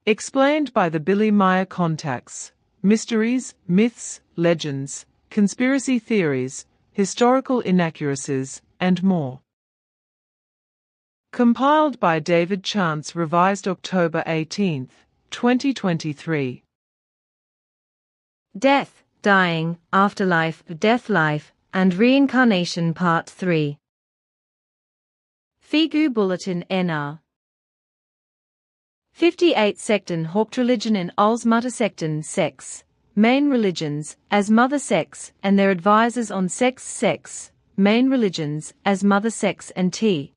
Explained by the Billy Meier contacts. Mysteries, myths, legends, conspiracy theories, historical inaccuracies, and more. Compiled by David Chance, revised October 18, 2023. Death, Dying, Afterlife, Death Life, and Reincarnation Part 3. Figu Bulletin NR 58 Sekten Hauptreligionen als Muttersekten Sex, main religions, as mother sex, and their advisors on sex, main religions, as mother sex and T.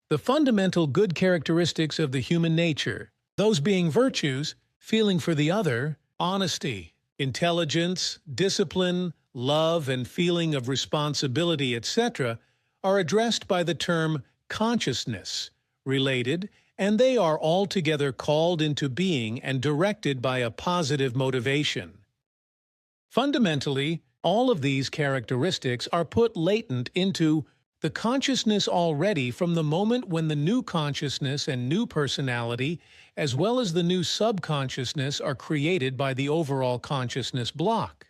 The fundamental good characteristics of the human nature, those being virtues, feeling for the other, honesty, intelligence, discipline, love, and feeling of responsibility, etc., are addressed by the term consciousness, related, and they are altogether called into being and directed by a positive motivation. Fundamentally, all of these characteristics are put latent into the consciousness already from the moment when the new consciousness and new personality, as well as the new subconsciousness, are created by the overall consciousness block.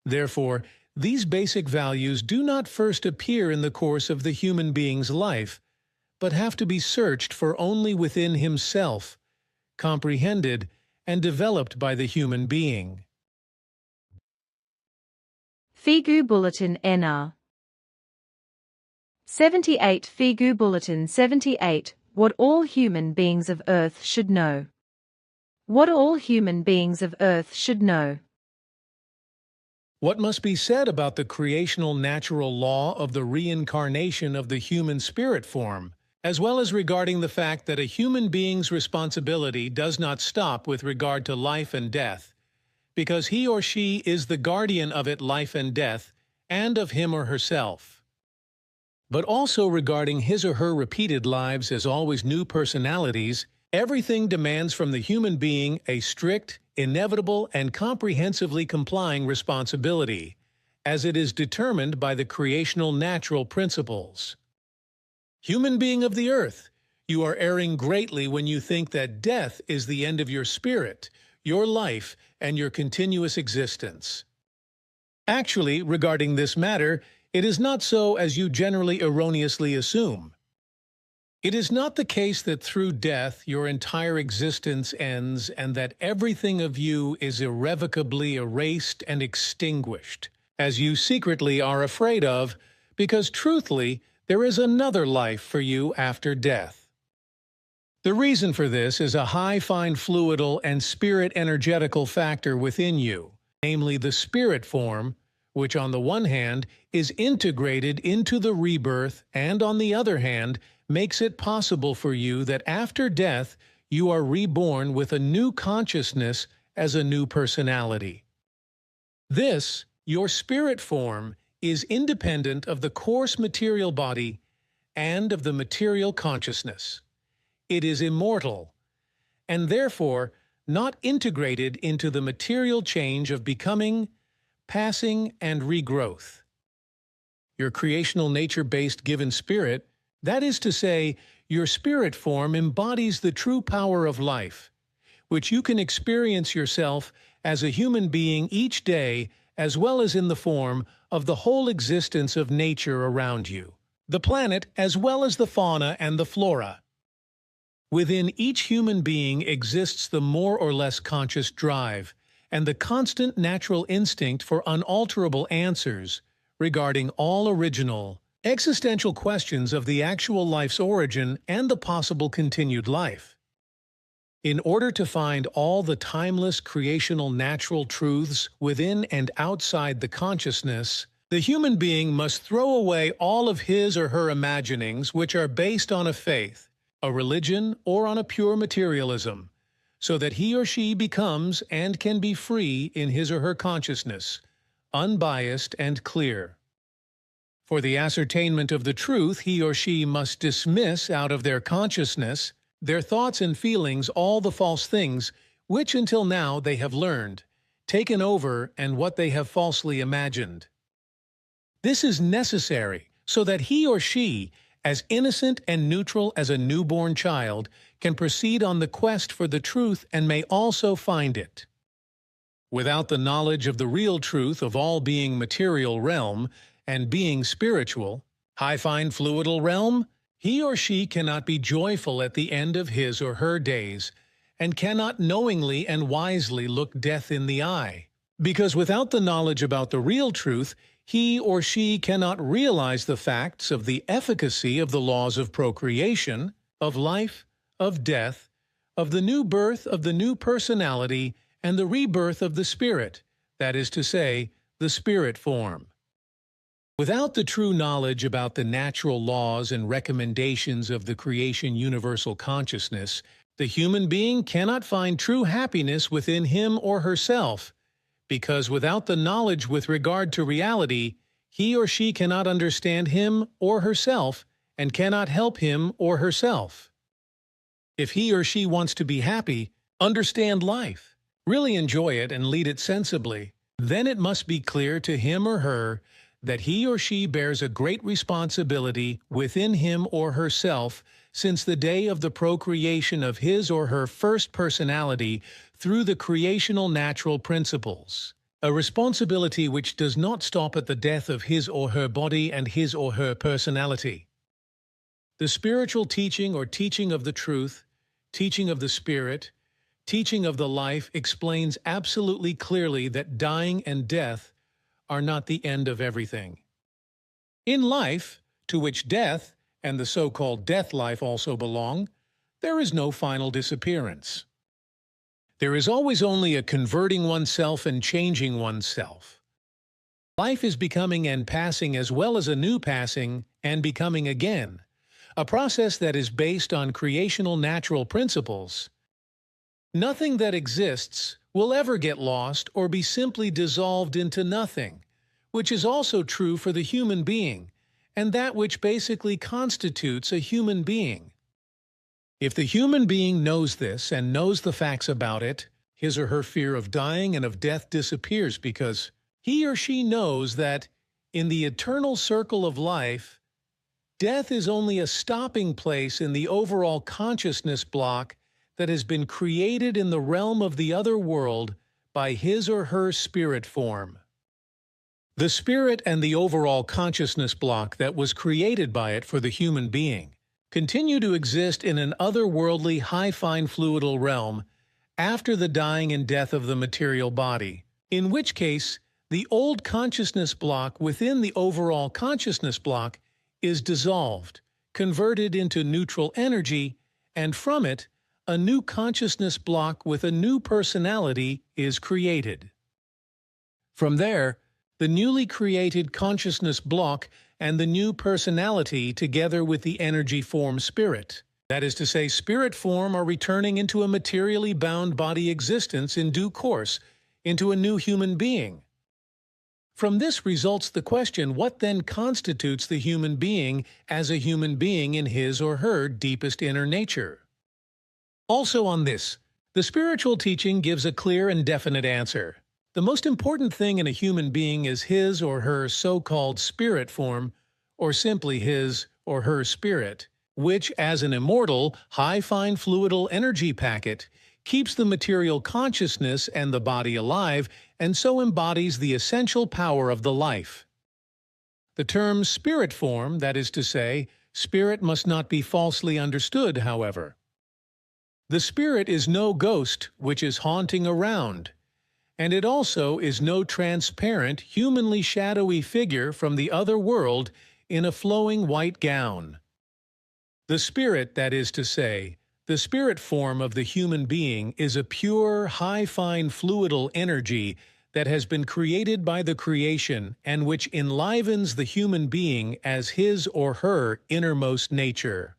Therefore, these basic values do not first appear in the course of the human being's life, but have to be searched for only within himself, comprehended and developed by the human being. Figu Bulletin NR 78 Figu Bulletin 78 What all human beings of Earth should know. What all human beings of Earth should know. What must be said about the creational natural law of the reincarnation of the human spirit form, as well as regarding the fact that a human being's responsibility does not stop with regard to life and death, because he or she is the guardian of it, life and death, and of him or herself. But also regarding his or her repeated lives as always new personalities, everything demands from the human being a strict, inevitable, and comprehensively complying responsibility, as it is determined by the creational natural principles. Human being of the earth, you are erring greatly when you think that death is the end of your spirit, your life, and your continuous existence. Actually, regarding this matter, it is not so as you generally erroneously assume. It is not the case that through death your entire existence ends and that everything of you is irrevocably erased and extinguished, as you secretly are afraid of, because truthfully, there is another life for you after death. The reason for this is a high fine fluidal and spirit energetical factor within you, namely the spirit form, which on the one hand is integrated into the rebirth and on the other hand makes it possible for you that after death you are reborn with a new consciousness as a new personality. This, your spirit form, is independent of the coarse material body and of the material consciousness. It is immortal, and therefore not integrated into the material change of becoming, passing, and regrowth. Your creational nature-based given spirit, that is to say, your spirit form embodies the true power of life, which you can experience yourself as a human being each day as well as in the form of the whole existence of nature around you, the planet as well as the fauna and the flora. Within each human being exists the more or less conscious drive and the constant natural instinct for unalterable answers regarding all original, existential questions of the actual life's origin and the possible continued life. In order to find all the timeless creational natural truths within and outside the consciousness, the human being must throw away all of his or her imaginings which are based on a faith, a religion, or on a pure materialism, so that he or she becomes and can be free in his or her consciousness, unbiased and clear. For the ascertainment of the truth, he or she must dismiss out of their consciousness, their thoughts and feelings, all the false things which until now they have learned, taken over, and what they have falsely imagined. This is necessary so that he or she, as innocent and neutral as a newborn child, can proceed on the quest for the truth and may also find it. Without the knowledge of the real truth of all being material realm and being spiritual, high-fine fluidal realm, he or she cannot be joyful at the end of his or her days, and cannot knowingly and wisely look death in the eye. Because without the knowledge about the real truth, he or she cannot realize the facts of the efficacy of the laws of procreation, of life, of death, of the new birth of the new personality, and the rebirth of the spirit, that is to say, the spirit form. Without the true knowledge about the natural laws and recommendations of the creation universal consciousness, the human being cannot find true happiness within him or herself, because without the knowledge with regard to reality, he or she cannot understand him or herself and cannot help him or herself. If he or she wants to be happy, understand life, really enjoy it and lead it sensibly, then it must be clear to him or her that he or she bears a great responsibility within him or herself since the day of the procreation of his or her first personality through the creational natural principles, a responsibility which does not stop at the death of his or her body and his or her personality. The spiritual teaching or teaching of the truth, teaching of the spirit, teaching of the life explains absolutely clearly that dying and death are not the end of everything. In life, to which death and the so-called death life also belong, there is no final disappearance. There is always only a converting oneself and changing oneself. Life is becoming and passing as well as a new passing and becoming again, a process that is based on creational natural principles. Nothing that exists will ever get lost or be simply dissolved into nothing, which is also true for the human being, and that which basically constitutes a human being. If the human being knows this and knows the facts about it, his or her fear of dying and of death disappears because he or she knows that, in the eternal circle of life, death is only a stopping place in the overall consciousness block that has been created in the realm of the other world by his or her spirit form. The spirit and the overall consciousness block that was created by it for the human being continue to exist in an otherworldly high-fine fluidal realm after the dying and death of the material body, in which case the old consciousness block within the overall consciousness block is dissolved, converted into neutral energy, and from it, a new consciousness block with a new personality is created. From there, the newly created consciousness block and the new personality together with the energy form spirit, that is to say, spirit form, are returning into a materially bound body existence in due course, into a new human being. From this results the question, what then constitutes the human being as a human being in his or her deepest inner nature? Also on this, the spiritual teaching gives a clear and definite answer. The most important thing in a human being is his or her so-called spirit form, or simply his or her spirit, which, as an immortal, high-fine fluidal energy packet, keeps the material consciousness and the body alive, and so embodies the essential power of the life. The term spirit form, that is to say, spirit must not be falsely understood, however. The spirit is no ghost which is haunting around, and it also is no transparent, humanly shadowy figure from the other world in a flowing white gown. The spirit, that is to say, the spirit form of the human being is a pure, high-fine fluidal energy that has been created by the creation and which enlivens the human being as his or her innermost nature.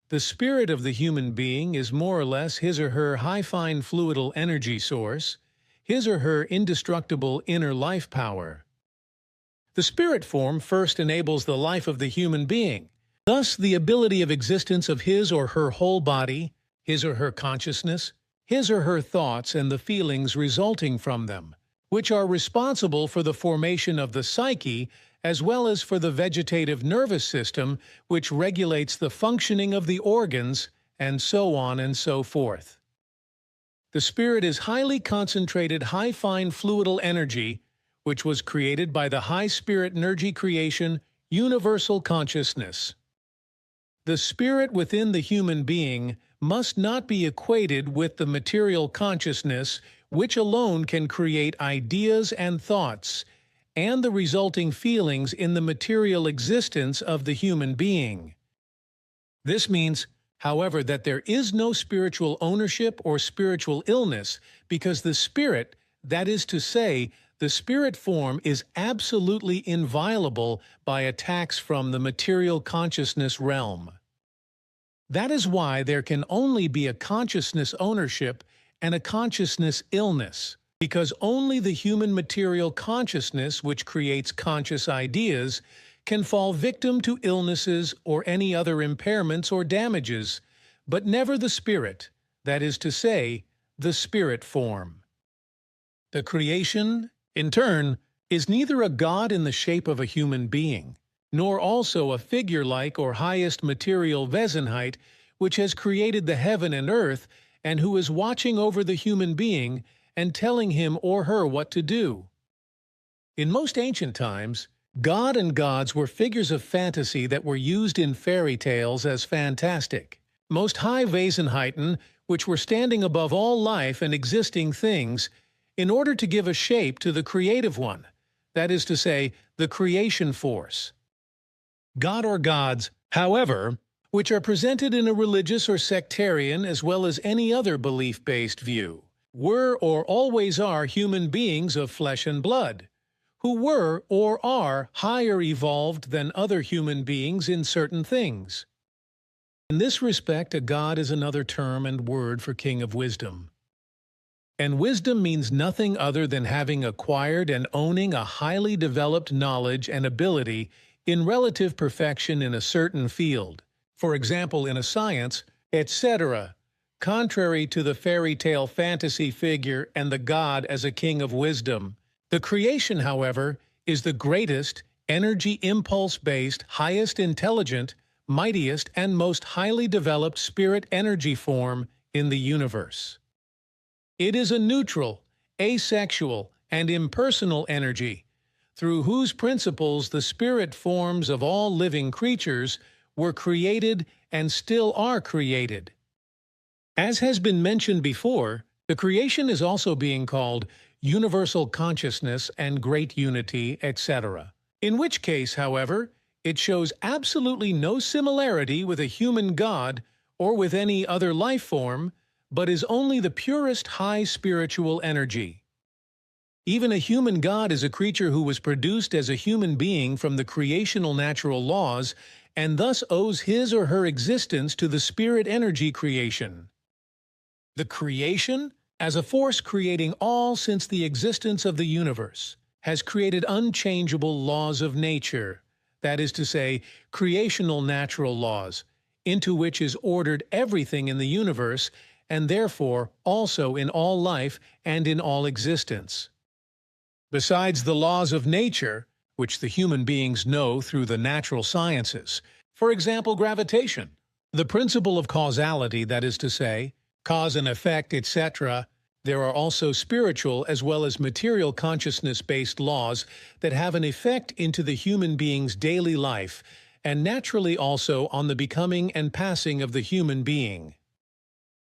The spirit of the human being is more or less his or her high-fine fluidal energy source, his or her indestructible inner life power. The spirit form first enables the life of the human being, thus the ability of existence of his or her whole body, his or her consciousness, his or her thoughts and the feelings resulting from them, which are responsible for the formation of the psyche, as well as for the vegetative nervous system, which regulates the functioning of the organs, and so on and so forth. The spirit is highly concentrated, high-fine fluidal energy, which was created by the high spirit energy creation, universal consciousness. The spirit within the human being must not be equated with the material consciousness, which alone can create ideas and thoughts, and the resulting feelings in the material existence of the human being. This means, however, that there is no spiritual ownership or spiritual illness, because the spirit, that is to say, the spirit form, is absolutely inviolable by attacks from the material consciousness realm. That is why there can only be a consciousness ownership and a consciousness illness, because only the human material consciousness, which creates conscious ideas, can fall victim to illnesses or any other impairments or damages, but never the spirit, that is to say, the spirit form. The creation, in turn, is neither a god in the shape of a human being, nor also a figure-like or highest material Wesenheit, which has created the heaven and earth, and who is watching over the human being and telling him or her what to do. In most ancient times, God and gods were figures of fantasy that were used in fairy tales as fantastic. Most high Wesenheiten, which were standing above all life and existing things, in order to give a shape to the creative one, that is to say, the creation force. God or gods, however, which are presented in a religious or sectarian as well as any other belief-based view, were or always are human beings of flesh and blood, who were or are higher evolved than other human beings in certain things. In this respect, a god is another term and word for king of wisdom. And wisdom means nothing other than having acquired and owning a highly developed knowledge and ability in relative perfection in a certain field, for example in a science, etc., contrary to the fairy tale fantasy figure and the god as a king of wisdom. The creation, however, is the greatest, energy impulse-based, highest intelligent, mightiest, and most highly developed spirit energy form in the universe. It is a neutral, asexual, and impersonal energy, through whose principles the spirit forms of all living creatures were created and still are created. As has been mentioned before, the creation is also being called universal consciousness and great unity, etc. In which case, however, it shows absolutely no similarity with a human god or with any other life form, but is only the purest high spiritual energy. Even a human god is a creature who was produced as a human being from the creational natural laws and thus owes his or her existence to the spirit energy creation. The creation, as a force creating all since the existence of the universe, has created unchangeable laws of nature, that is to say, creational natural laws, into which is ordered everything in the universe, and therefore also in all life and in all existence. Besides the laws of nature, which the human beings know through the natural sciences, for example gravitation, the principle of causality, that is to say, cause and effect, etc., there are also spiritual as well as material consciousness-based laws that have an effect into the human being's daily life, and naturally also on the becoming and passing of the human being.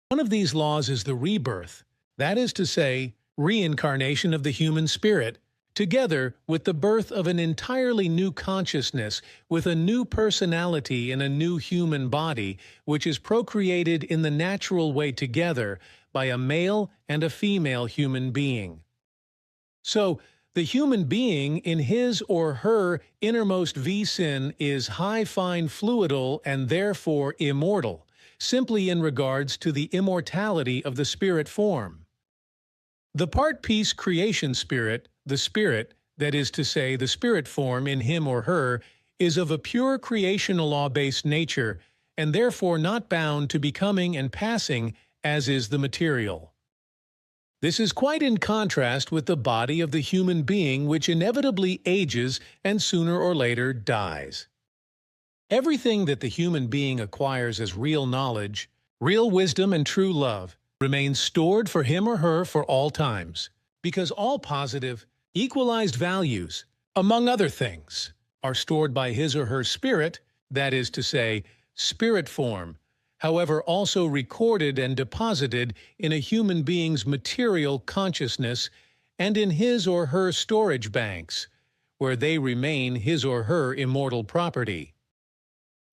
One of these laws is the rebirth, that is to say, reincarnation of the human spirit, together with the birth of an entirely new consciousness with a new personality in a new human body, which is procreated in the natural way together by a male and a female human being. So, the human being in his or her innermost Wesen is high-fine fluidal and therefore immortal, simply in regards to the immortality of the spirit form. The part-piece creation spirit, the spirit, that is to say the spirit form in him or her, is of a pure creational law-based nature, and therefore not bound to becoming and passing as is the material. This is quite in contrast with the body of the human being, which inevitably ages and sooner or later dies. Everything that the human being acquires as real knowledge, real wisdom, and true love remains stored for him or her for all times, because all positive, equalized values, among other things, are stored by his or her spirit, that is to say, spirit form, however also recorded and deposited in a human being's material consciousness and in his or her storage banks, where they remain his or her immortal property.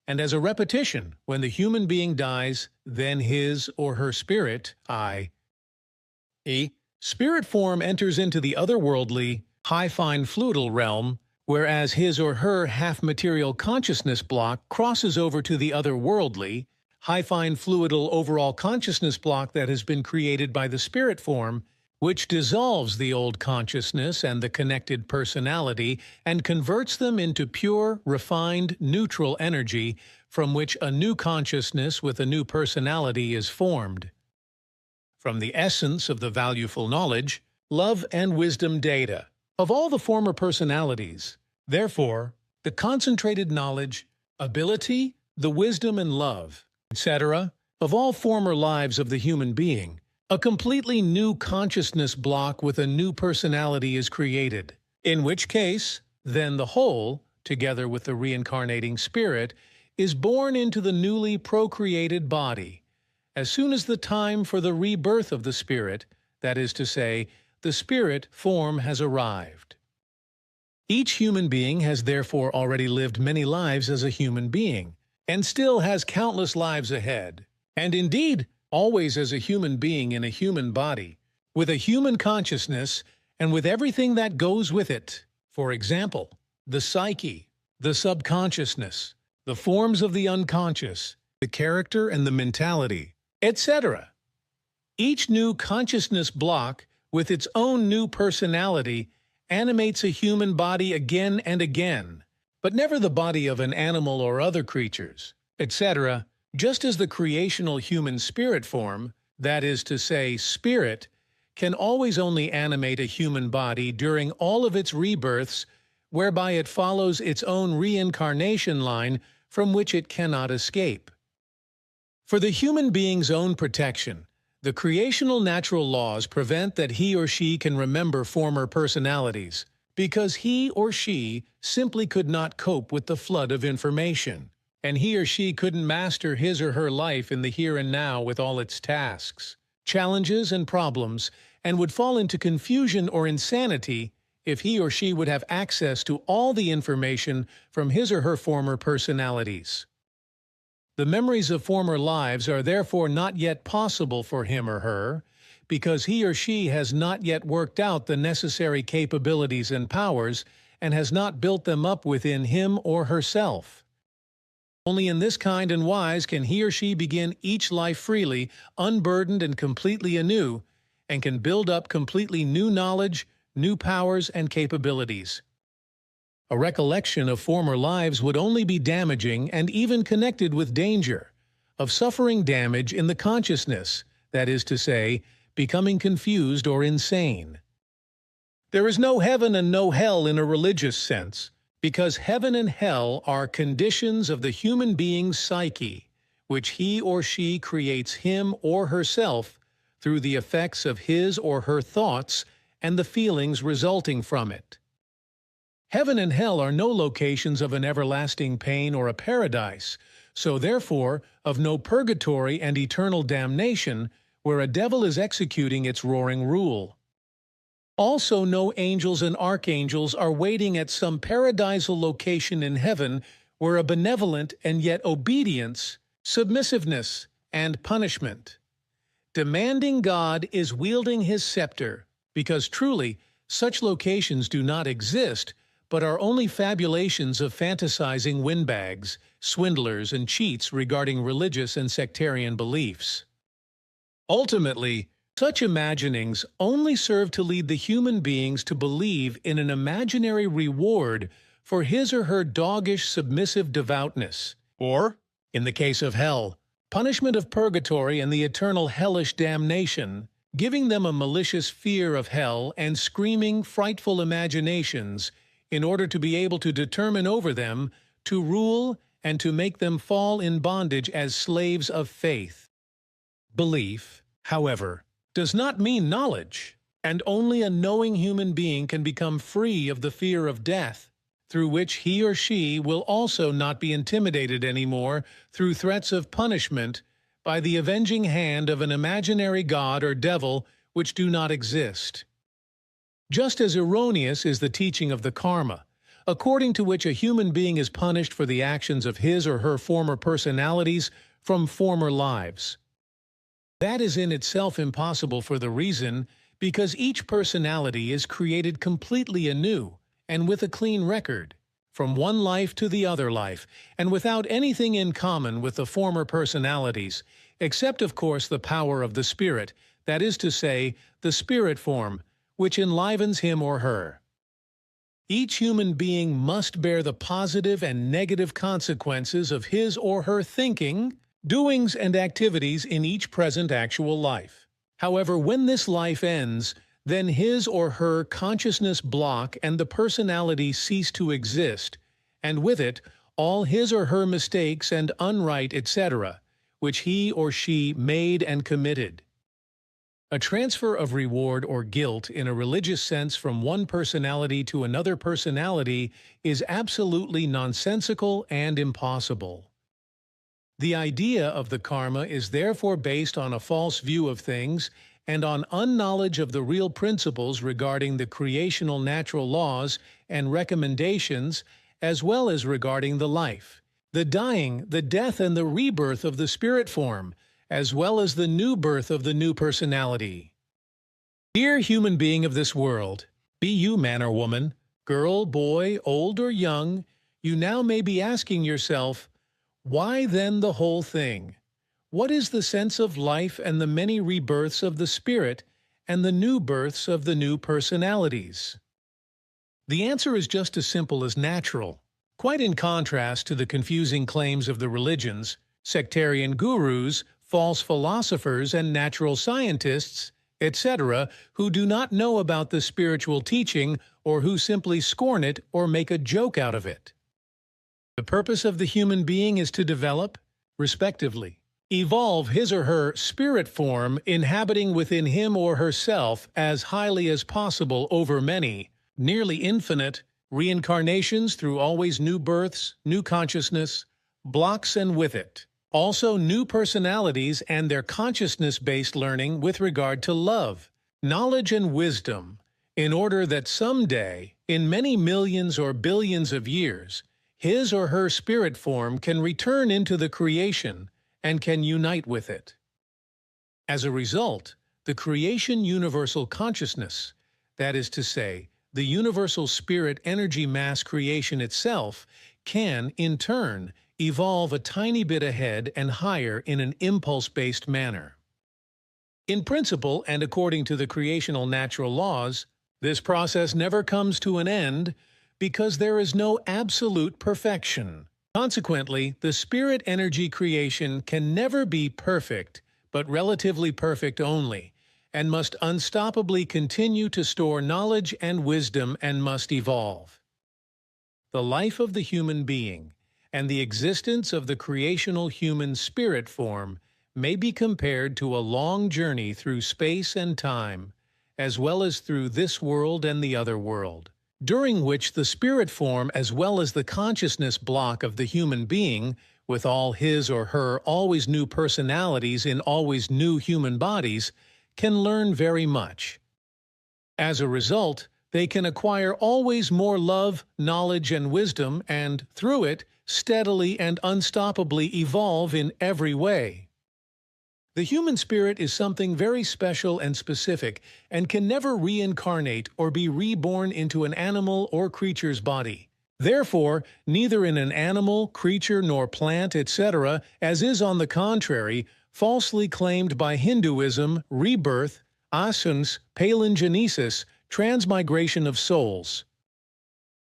And as a repetition, when the human being dies, then his or her spirit, i.e., spirit form, enters into the otherworldly, high-fine fluidal realm, whereas his or her half-material consciousness block crosses over to the otherworldly, high-fine fluidal overall consciousness block that has been created by the spirit form, which dissolves the old consciousness and the connected personality and converts them into pure, refined, neutral energy from which a new consciousness with a new personality is formed. From the essence of the valueful knowledge, love and wisdom data of all the former personalities, therefore, the concentrated knowledge, ability, the wisdom and love, etc., of all former lives of the human being, a completely new consciousness block with a new personality is created, in which case, then the whole, together with the reincarnating spirit, is born into the newly procreated body, as soon as the time for the rebirth of the spirit, that is to say, the spirit form, has arrived. Each human being has therefore already lived many lives as a human being, and still has countless lives ahead, and indeed, always as a human being in a human body, with a human consciousness, and with everything that goes with it. For example, the psyche, the subconsciousness, the forms of the unconscious, the character and the mentality, etc. Each new consciousness block, with its own new personality, animates a human body again and again, but never the body of an animal or other creatures, etc., just as the creational human spirit form, that is to say, spirit, can always only animate a human body during all of its rebirths, whereby it follows its own reincarnation line from which it cannot escape. For the human being's own protection, the creational natural laws prevent that he or she can remember former personalities, because he or she simply could not cope with the flood of information, and he or she couldn't master his or her life in the here and now with all its tasks, challenges, and problems, and would fall into confusion or insanity if he or she would have access to all the information from his or her former personalities. The memories of former lives are therefore not yet possible for him or her, because he or she has not yet worked out the necessary capabilities and powers and has not built them up within him or herself. Only in this kind and wise can he or she begin each life freely, unburdened and completely anew, and can build up completely new knowledge, new powers and capabilities. A recollection of former lives would only be damaging and even connected with danger of suffering damage in the consciousness, that is to say, becoming confused or insane. There is no heaven and no hell in a religious sense, because heaven and hell are conditions of the human being's psyche, which he or she creates him or herself through the effects of his or her thoughts and the feelings resulting from it. Heaven and hell are no locations of an everlasting pain or a paradise, so therefore of no purgatory and eternal damnation where a devil is executing its roaring rule. Also, no angels and archangels are waiting at some paradisal location in heaven where a benevolent and yet obedience, submissiveness, and punishment. Demanding God is wielding his scepter, because truly such locations do not exist, but are only fabulations of fantasizing windbags, swindlers, and cheats regarding religious and sectarian beliefs. Ultimately, such imaginings only serve to lead the human beings to believe in an imaginary reward for his or her doggish submissive devoutness, or, in the case of hell, punishment of purgatory and the eternal hellish damnation, giving them a malicious fear of hell and screaming, frightful imaginations in order to be able to determine over them, to rule, and to make them fall in bondage as slaves of faith. Belief, however, does not mean knowledge, and only a knowing human being can become free of the fear of death, through which he or she will also not be intimidated anymore through threats of punishment by the avenging hand of an imaginary god or devil which do not exist. Just as erroneous is the teaching of the karma, according to which a human being is punished for the actions of his or her former personalities from former lives. That is in itself impossible for the reason because each personality is created completely anew and with a clean record, from one life to the other life, and without anything in common with the former personalities, except of course the power of the spirit, that is to say, the spirit form, which enlivens him or her. Each human being must bear the positive and negative consequences of his or her thinking, doings, and activities in each present actual life. However, when this life ends, then his or her consciousness block and the personality cease to exist, and with it, all his or her mistakes and unright, etc., which he or she made and committed. A transfer of reward or guilt in a religious sense from one personality to another personality is absolutely nonsensical and impossible. The idea of the karma is therefore based on a false view of things and on unknowledge of the real principles regarding the creational natural laws and recommendations, as well as regarding the life, the dying, the death, and the rebirth of the spirit form, as well as the new birth of the new personality. Dear human being of this world, be you man or woman, girl, boy, old or young, you now may be asking yourself, why then the whole thing? What is the sense of life and the many rebirths of the spirit and the new births of the new personalities? The answer is just as simple as natural, quite in contrast to the confusing claims of the religions, sectarian gurus, false philosophers, and natural scientists, etc., who do not know about the spiritual teaching or who simply scorn it or make a joke out of it. The purpose of the human being is to develop, respectively, evolve his or her spirit form, inhabiting within him or herself as highly as possible over many, nearly infinite, reincarnations through always new births, new consciousness, blocks, and with it, also new personalities and their consciousness-based learning with regard to love, knowledge, and wisdom, in order that someday, in many millions or billions of years, his or her spirit form can return into the creation and can unite with it. As a result, the creation universal consciousness, that is to say, the universal spirit energy mass creation itself, can, in turn, evolve a tiny bit ahead and higher in an impulse-based manner. In principle, and according to the creational natural laws, this process never comes to an end because there is no absolute perfection. Consequently, the spirit energy creation can never be perfect, but relatively perfect only, and must unstoppably continue to store knowledge and wisdom and must evolve. The life of the human being and the existence of the creational human spirit form may be compared to a long journey through space and time, as well as through this world and the other world, during which the spirit form as well as the consciousness block of the human being, with all his or her always new personalities in always new human bodies, can learn very much. As a result, they can acquire always more love, knowledge, and wisdom, and, through it, steadily and unstoppably evolve in every way. The human spirit is something very special and specific, and can never reincarnate or be reborn into an animal or creature's body. Therefore, neither in an animal, creature, nor plant, etc., as is on the contrary, falsely claimed by Hinduism, rebirth, asuns, palingenesis, transmigration of souls.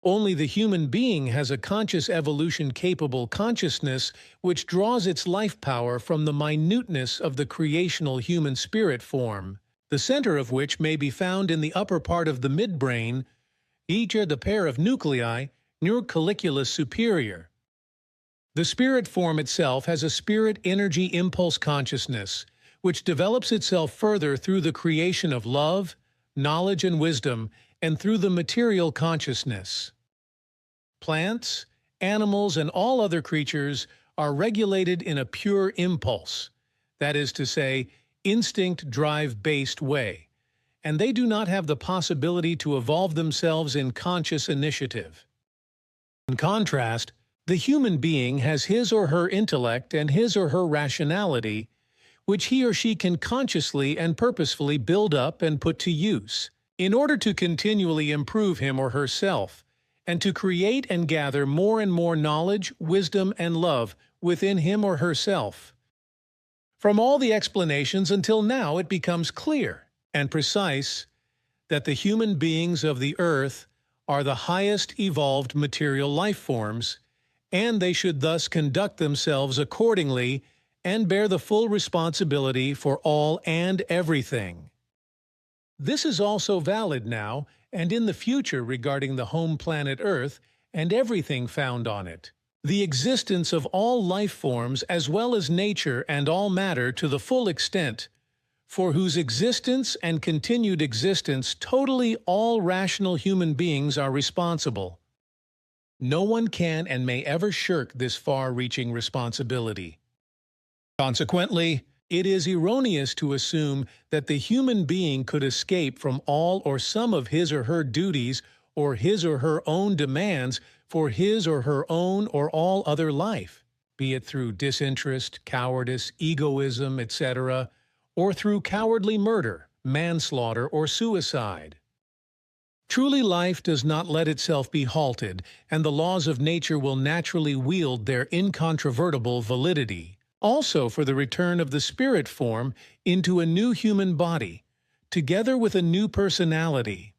Only the human being has a conscious evolution-capable consciousness which draws its life power from the minuteness of the creational human spirit form, the center of which may be found in the upper part of the midbrain, each are the pair of nuclei, near colliculus superior. The spirit form itself has a spirit energy impulse consciousness, which develops itself further through the creation of love, knowledge, and wisdom, and through the material consciousness. Plants, animals, and all other creatures are regulated in a pure impulse, that is to say, instinct drive-based way, and they do not have the possibility to evolve themselves in conscious initiative. In contrast, the human being has his or her intellect and his or her rationality, which he or she can consciously and purposefully build up and put to use, in order to continually improve him or herself, and to create and gather more and more knowledge, wisdom, and love within him or herself. From all the explanations until now, it becomes clear and precise that the human beings of the earth are the highest evolved material life forms, and they should thus conduct themselves accordingly and bear the full responsibility for all and everything. This is also valid now and in the future regarding the home planet Earth and everything found on it. The existence of all life forms as well as nature and all matter to the full extent, for whose existence and continued existence totally all rational human beings are responsible. No one can and may ever shirk this far-reaching responsibility. Consequently, it is erroneous to assume that the human being could escape from all or some of his or her duties or his or her own demands for his or her own or all other life, be it through disinterest, cowardice, egoism, etc., or through cowardly murder, manslaughter, or suicide. Truly, life does not let itself be halted, and the laws of nature will naturally wield their incontrovertible validity. Also for the return of the spirit form into a new human body, together with a new personality.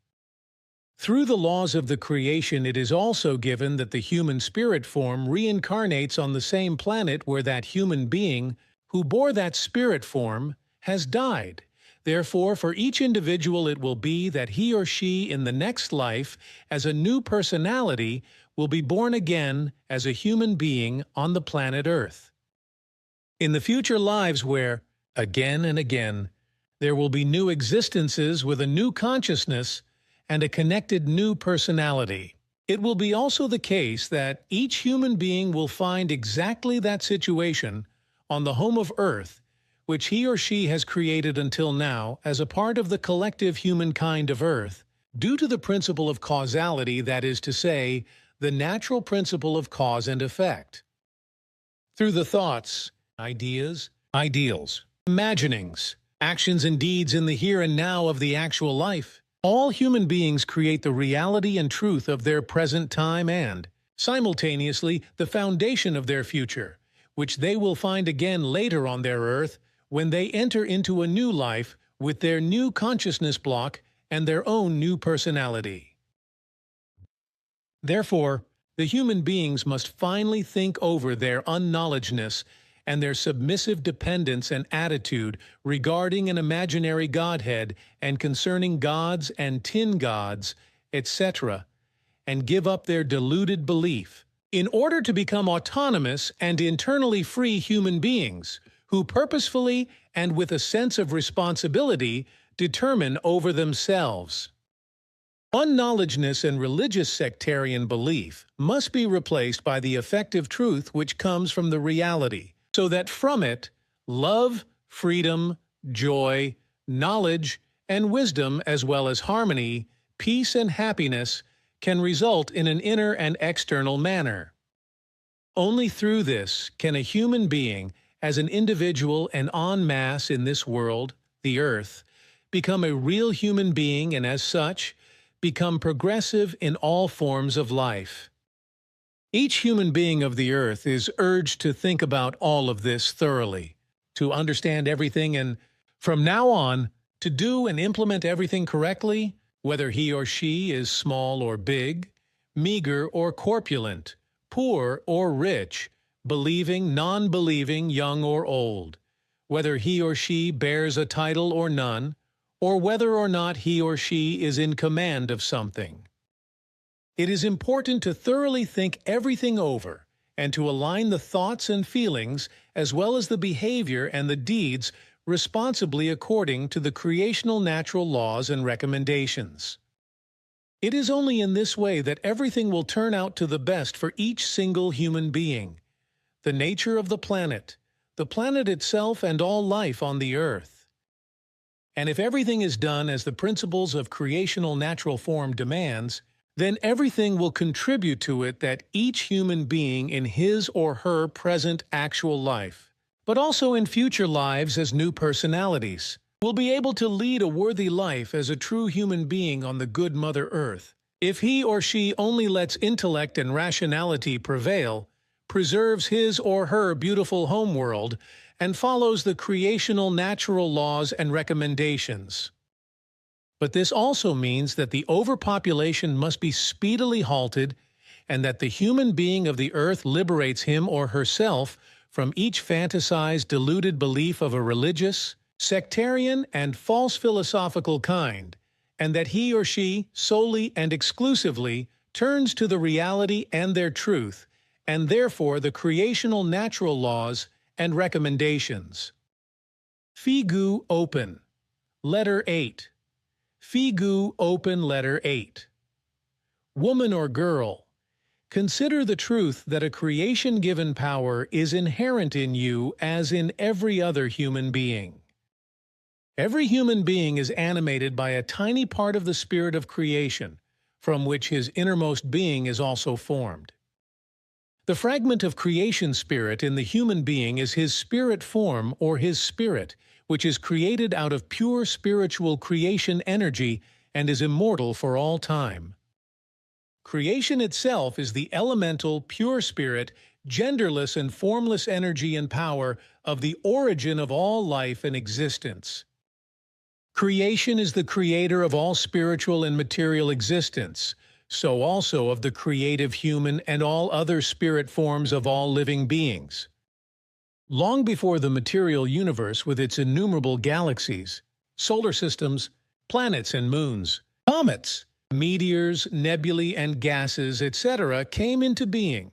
Through the laws of the creation, it is also given that the human spirit form reincarnates on the same planet where that human being, who bore that spirit form, has died. Therefore, for each individual it will be that he or she in the next life, as a new personality, will be born again as a human being on the planet Earth. In the future lives where, again and again, there will be new existences with a new consciousness and a connected new personality. It will be also the case that each human being will find exactly that situation on the home of Earth, which he or she has created until now as a part of the collective humankind of Earth, due to the principle of causality, that is to say, the natural principle of cause and effect. Through the thoughts, ideas, ideals, imaginings, actions and deeds in the here and now of the actual life, all human beings create the reality and truth of their present time and, simultaneously, the foundation of their future, which they will find again later on their Earth when they enter into a new life with their new consciousness block and their own new personality. Therefore, the human beings must finally think over their unknowledgeness and their submissive dependence and attitude regarding an imaginary Godhead and concerning gods and tin gods, etc., and give up their deluded belief, in order to become autonomous and internally free human beings, who purposefully and with a sense of responsibility determine over themselves. Unknowledgeness and religious sectarian belief must be replaced by the effective truth which comes from the reality, so that from it, love, freedom, joy, knowledge, and wisdom, as well as harmony, peace, and happiness, can result in an inner and external manner. Only through this can a human being, as an individual and en masse in this world, the Earth, become a real human being and as such, become progressive in all forms of life. Each human being of the Earth is urged to think about all of this thoroughly, to understand everything and, from now on, to do and implement everything correctly, whether he or she is small or big, meager or corpulent, poor or rich, believing, non-believing, young or old, whether he or she bears a title or none, or whether or not he or she is in command of something. It is important to thoroughly think everything over and to align the thoughts and feelings as well as the behavior and the deeds responsibly according to the creational natural laws and recommendations. It is only in this way that everything will turn out to the best for each single human being, the nature of the planet itself and all life on the earth. And if everything is done as the principles of creational natural form demands, then everything will contribute to it that each human being in his or her present actual life, but also in future lives as new personalities, will be able to lead a worthy life as a true human being on the good Mother Earth, if he or she only lets intellect and rationality prevail, preserves his or her beautiful homeworld, and follows the creational natural laws and recommendations. But this also means that the overpopulation must be speedily halted and that the human being of the earth liberates him or herself from each fantasized, deluded belief of a religious, sectarian, and false philosophical kind, and that he or she solely and exclusively turns to the reality and their truth, and therefore the creational natural laws and recommendations. Figu Open. Letter 8. Figu Open Letter 8. Woman or girl, consider the truth that a creation-given power is inherent in you as in every other human being. Every human being is animated by a tiny part of the spirit of creation, from which his innermost being is also formed. The fragment of creation spirit in the human being is his spirit form or his spirit, which is created out of pure spiritual creation energy and is immortal for all time. Creation itself is the elemental, pure spirit, genderless and formless energy and power of the origin of all life and existence. Creation is the creator of all spiritual and material existence, so also of the creative human and all other spirit forms of all living beings. Long before the material universe with its innumerable galaxies, solar systems, planets and moons, comets, meteors, nebulae and gases, etc. came into being,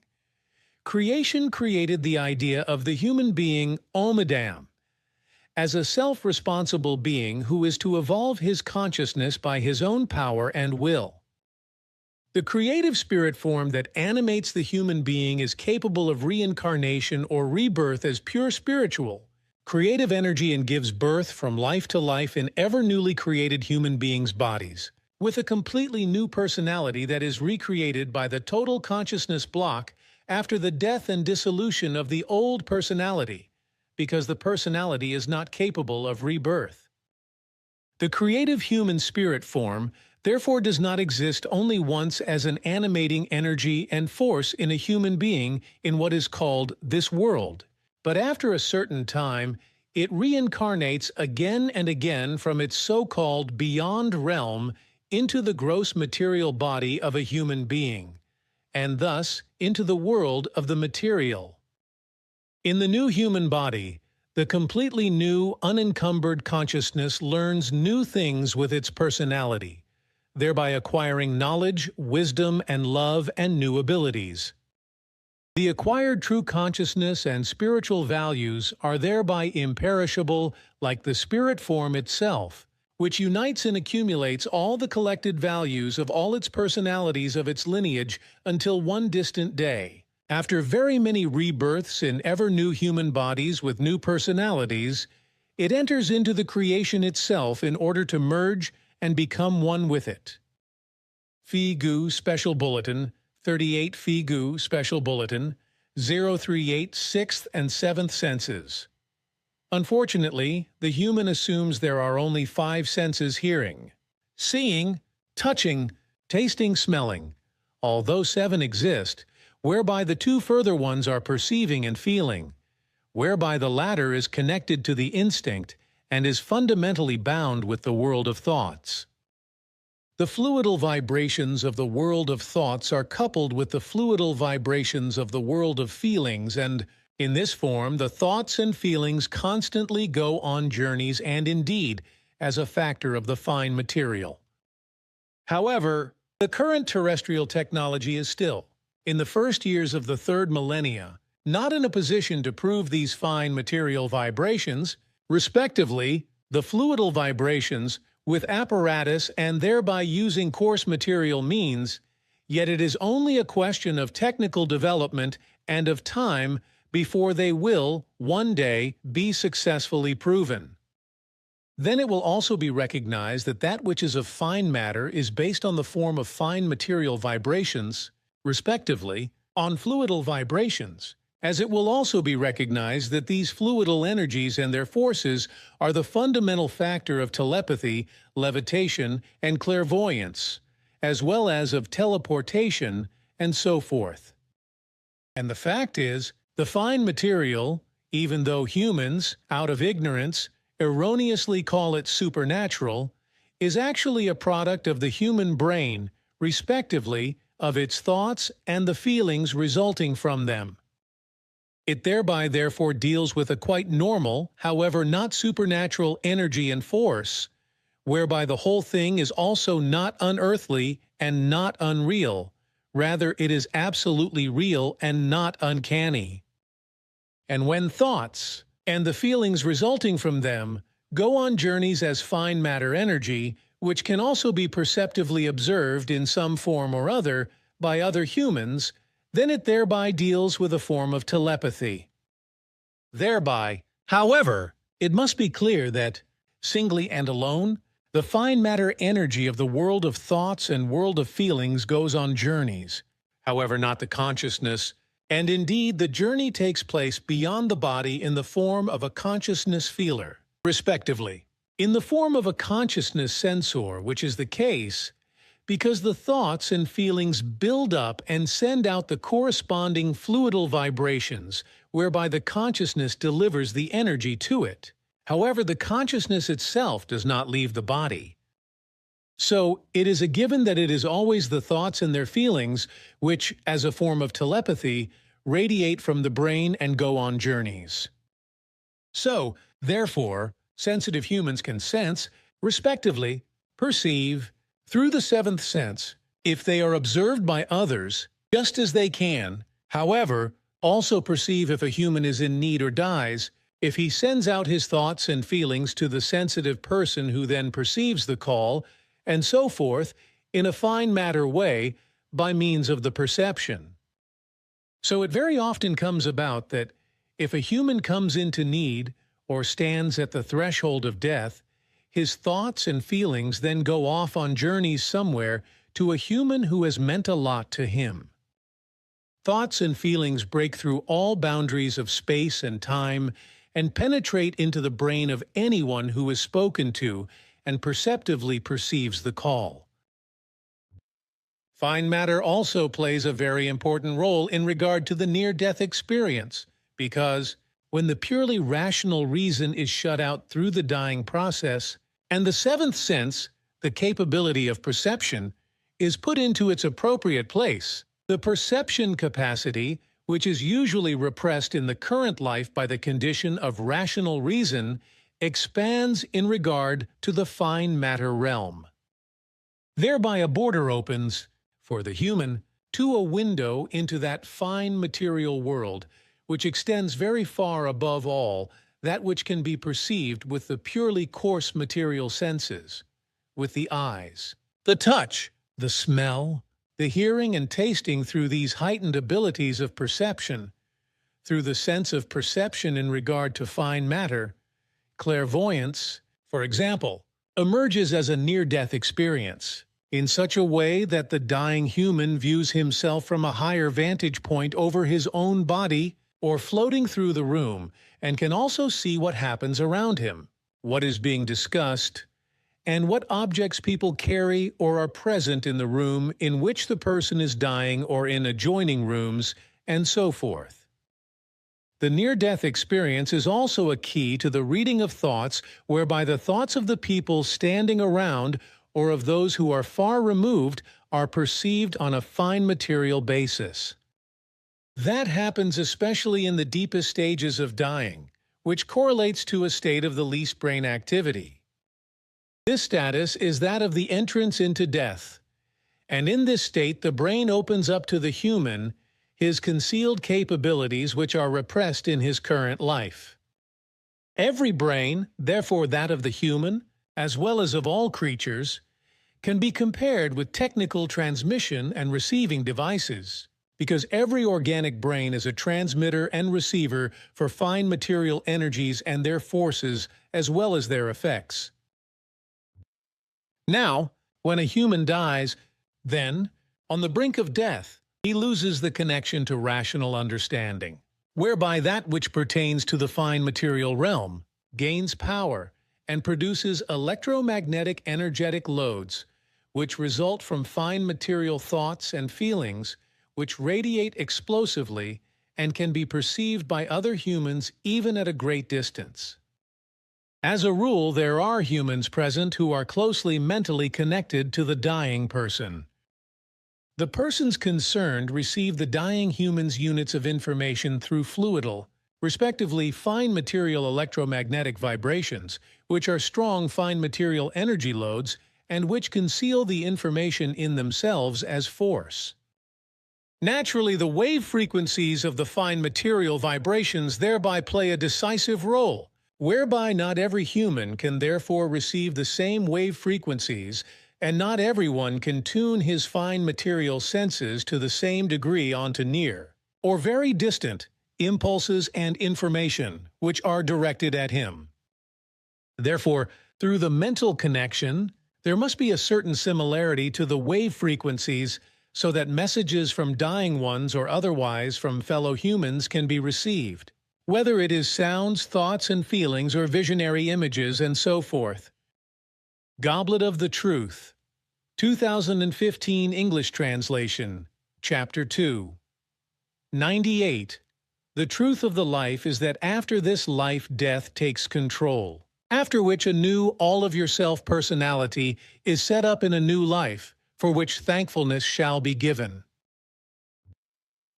creation created the idea of the human being Omidam, as a self-responsible being who is to evolve his consciousness by his own power and will. The creative spirit form that animates the human being is capable of reincarnation or rebirth as pure spiritual, creative energy and gives birth from life to life in ever newly created human beings' bodies, with a completely new personality that is recreated by the total consciousness block after the death and dissolution of the old personality, because the personality is not capable of rebirth. The creative human spirit form therefore does not exist only once as an animating energy and force in a human being in what is called this world, but after a certain time it reincarnates again and again from its so-called beyond realm into the gross material body of a human being, and thus into the world of the material. In the new human body, the completely new, unencumbered consciousness learns new things with its personality, thereby acquiring knowledge, wisdom, and love and new abilities. The acquired true consciousness and spiritual values are thereby imperishable like the spirit form itself, which unites and accumulates all the collected values of all its personalities of its lineage until one distant day, after very many rebirths in ever-new human bodies with new personalities, it enters into the creation itself in order to merge and become one with it. Figu Special Bulletin 38 Figu Special Bulletin 038 6th and 7th senses. Unfortunately, the human assumes there are only 5 senses: hearing, seeing, touching, tasting, smelling, although 7 exist, whereby the 2 further ones are perceiving and feeling, whereby the latter is connected to the instinct and is fundamentally bound with the world of thoughts. The fluidal vibrations of the world of thoughts are coupled with the fluidal vibrations of the world of feelings, and, in this form, the thoughts and feelings constantly go on journeys and, indeed, as a factor of the fine material. However, the current terrestrial technology is still, in the first years of the third millennia, not in a position to prove these fine material vibrations, respectively, the fluidal vibrations, with apparatus and thereby using coarse material means, yet it is only a question of technical development and of time before they will, one day, be successfully proven. Then it will also be recognized that that which is of fine matter is based on the form of fine material vibrations, respectively, on fluidal vibrations, as it will also be recognized that these fluidal energies and their forces are the fundamental factor of telepathy, levitation, and clairvoyance, as well as of teleportation, and so forth. And the fact is, the fine material, even though humans, out of ignorance, erroneously call it supernatural, is actually a product of the human brain, respectively, of its thoughts and the feelings resulting from them. It therefore deals with a quite normal, however not supernatural energy and force, whereby the whole thing is also not unearthly and not unreal. Rather, it is absolutely real and not uncanny. And when thoughts, and the feelings resulting from them, go on journeys as fine matter energy, which can also be perceptively observed in some form or other by other humans, then it thereby deals with a form of telepathy. Thereby, however, it must be clear that, singly and alone, the fine matter energy of the world of thoughts and world of feelings goes on journeys, however not the consciousness, and indeed the journey takes place beyond the body in the form of a consciousness feeler, respectively, in the form of a consciousness sensor, which is the case because the thoughts and feelings build up and send out the corresponding fluidal vibrations, whereby the consciousness delivers the energy to it. However, the consciousness itself does not leave the body. So, it is a given that it is always the thoughts and their feelings which, as a form of telepathy, radiate from the brain and go on journeys. So, therefore, sensitive humans can sense, respectively, perceive, through the seventh sense, if they are observed by others, just as they can, however, also perceive if a human is in need or dies, if he sends out his thoughts and feelings to the sensitive person who then perceives the call, and so forth, in a fine matter way, by means of the perception. So it very often comes about that if a human comes into need or stands at the threshold of death, his thoughts and feelings then go off on journeys somewhere to a human who has meant a lot to him. Thoughts and feelings break through all boundaries of space and time and penetrate into the brain of anyone who is spoken to and perceptively perceives the call. Fine matter also plays a very important role in regard to the near-death experience, because when the purely rational reason is shut out through the dying process, and the seventh sense, the capability of perception, is put into its appropriate place, the perception capacity, which is usually repressed in the current life by the condition of rational reason, expands in regard to the fine matter realm. Thereby a border opens, for the human, to a window into that fine material world, which extends very far above all that which can be perceived with the purely coarse material senses, with the eyes, the touch, the smell, the hearing and tasting through these heightened abilities of perception, through the sense of perception in regard to fine matter. Clairvoyance, for example, emerges as a near-death experience, in such a way that the dying human views himself from a higher vantage point over his own body or floating through the room, and can also see what happens around him, what is being discussed, and what objects people carry or are present in the room in which the person is dying or in adjoining rooms, and so forth. The near-death experience is also a key to the reading of thoughts, whereby the thoughts of the people standing around or of those who are far removed are perceived on a fine material basis. That happens especially in the deepest stages of dying, which correlates to a state of the least brain activity. This status is that of the entrance into death, and in this state the brain opens up to the human his concealed capabilities which are repressed in his current life. Every brain, therefore that of the human, as well as of all creatures, can be compared with technical transmission and receiving devices, because every organic brain is a transmitter and receiver for fine material energies and their forces as well as their effects. Now, when a human dies, then, on the brink of death, he loses the connection to rational understanding, whereby that which pertains to the fine material realm gains power and produces electromagnetic energetic loads, which result from fine material thoughts and feelings which radiate explosively and can be perceived by other humans even at a great distance. As a rule, there are humans present who are closely mentally connected to the dying person. The persons concerned receive the dying human's units of information through fluidal, respectively fine material electromagnetic vibrations, which are strong fine material energy loads and which conceal the information in themselves as force. Naturally, the wave frequencies of the fine material vibrations thereby play a decisive role, whereby not every human can therefore receive the same wave frequencies, and not everyone can tune his fine material senses to the same degree onto near, or very distant, impulses and information which are directed at him. Therefore, through the mental connection, there must be a certain similarity to the wave frequencies so that messages from dying ones or otherwise from fellow humans can be received, whether it is sounds, thoughts and feelings or visionary images and so forth. Goblet of the Truth, 2015 English translation, Chapter 2. 98. The truth of the life is that after this life death takes control, after which a new all-of-yourself personality is set up in a new life, for which thankfulness shall be given.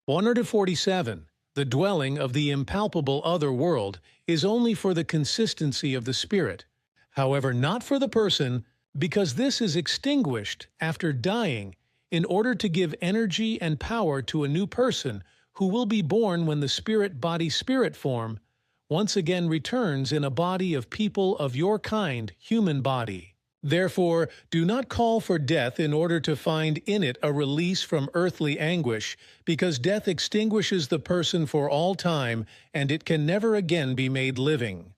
147. The dwelling of the impalpable other world is only for the consistency of the spirit, however not for the person, because this is extinguished after dying in order to give energy and power to a new person who will be born when the spirit-body-spirit form once again returns in a body of people of your kind, human body. Therefore, do not call for death in order to find in it a release from earthly anguish, because death extinguishes the person for all time, and it can never again be made living.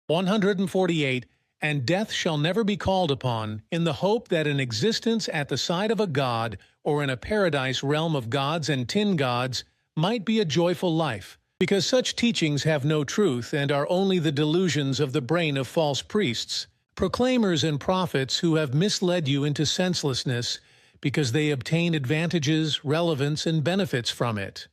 148. And death shall never be called upon, in the hope that an existence at the side of a god, or in a paradise realm of gods and tin gods, might be a joyful life, because such teachings have no truth and are only the delusions of the brain of false priests, proclaimers and prophets who have misled you into senselessness, because they obtain advantages, relevance, and benefits from it.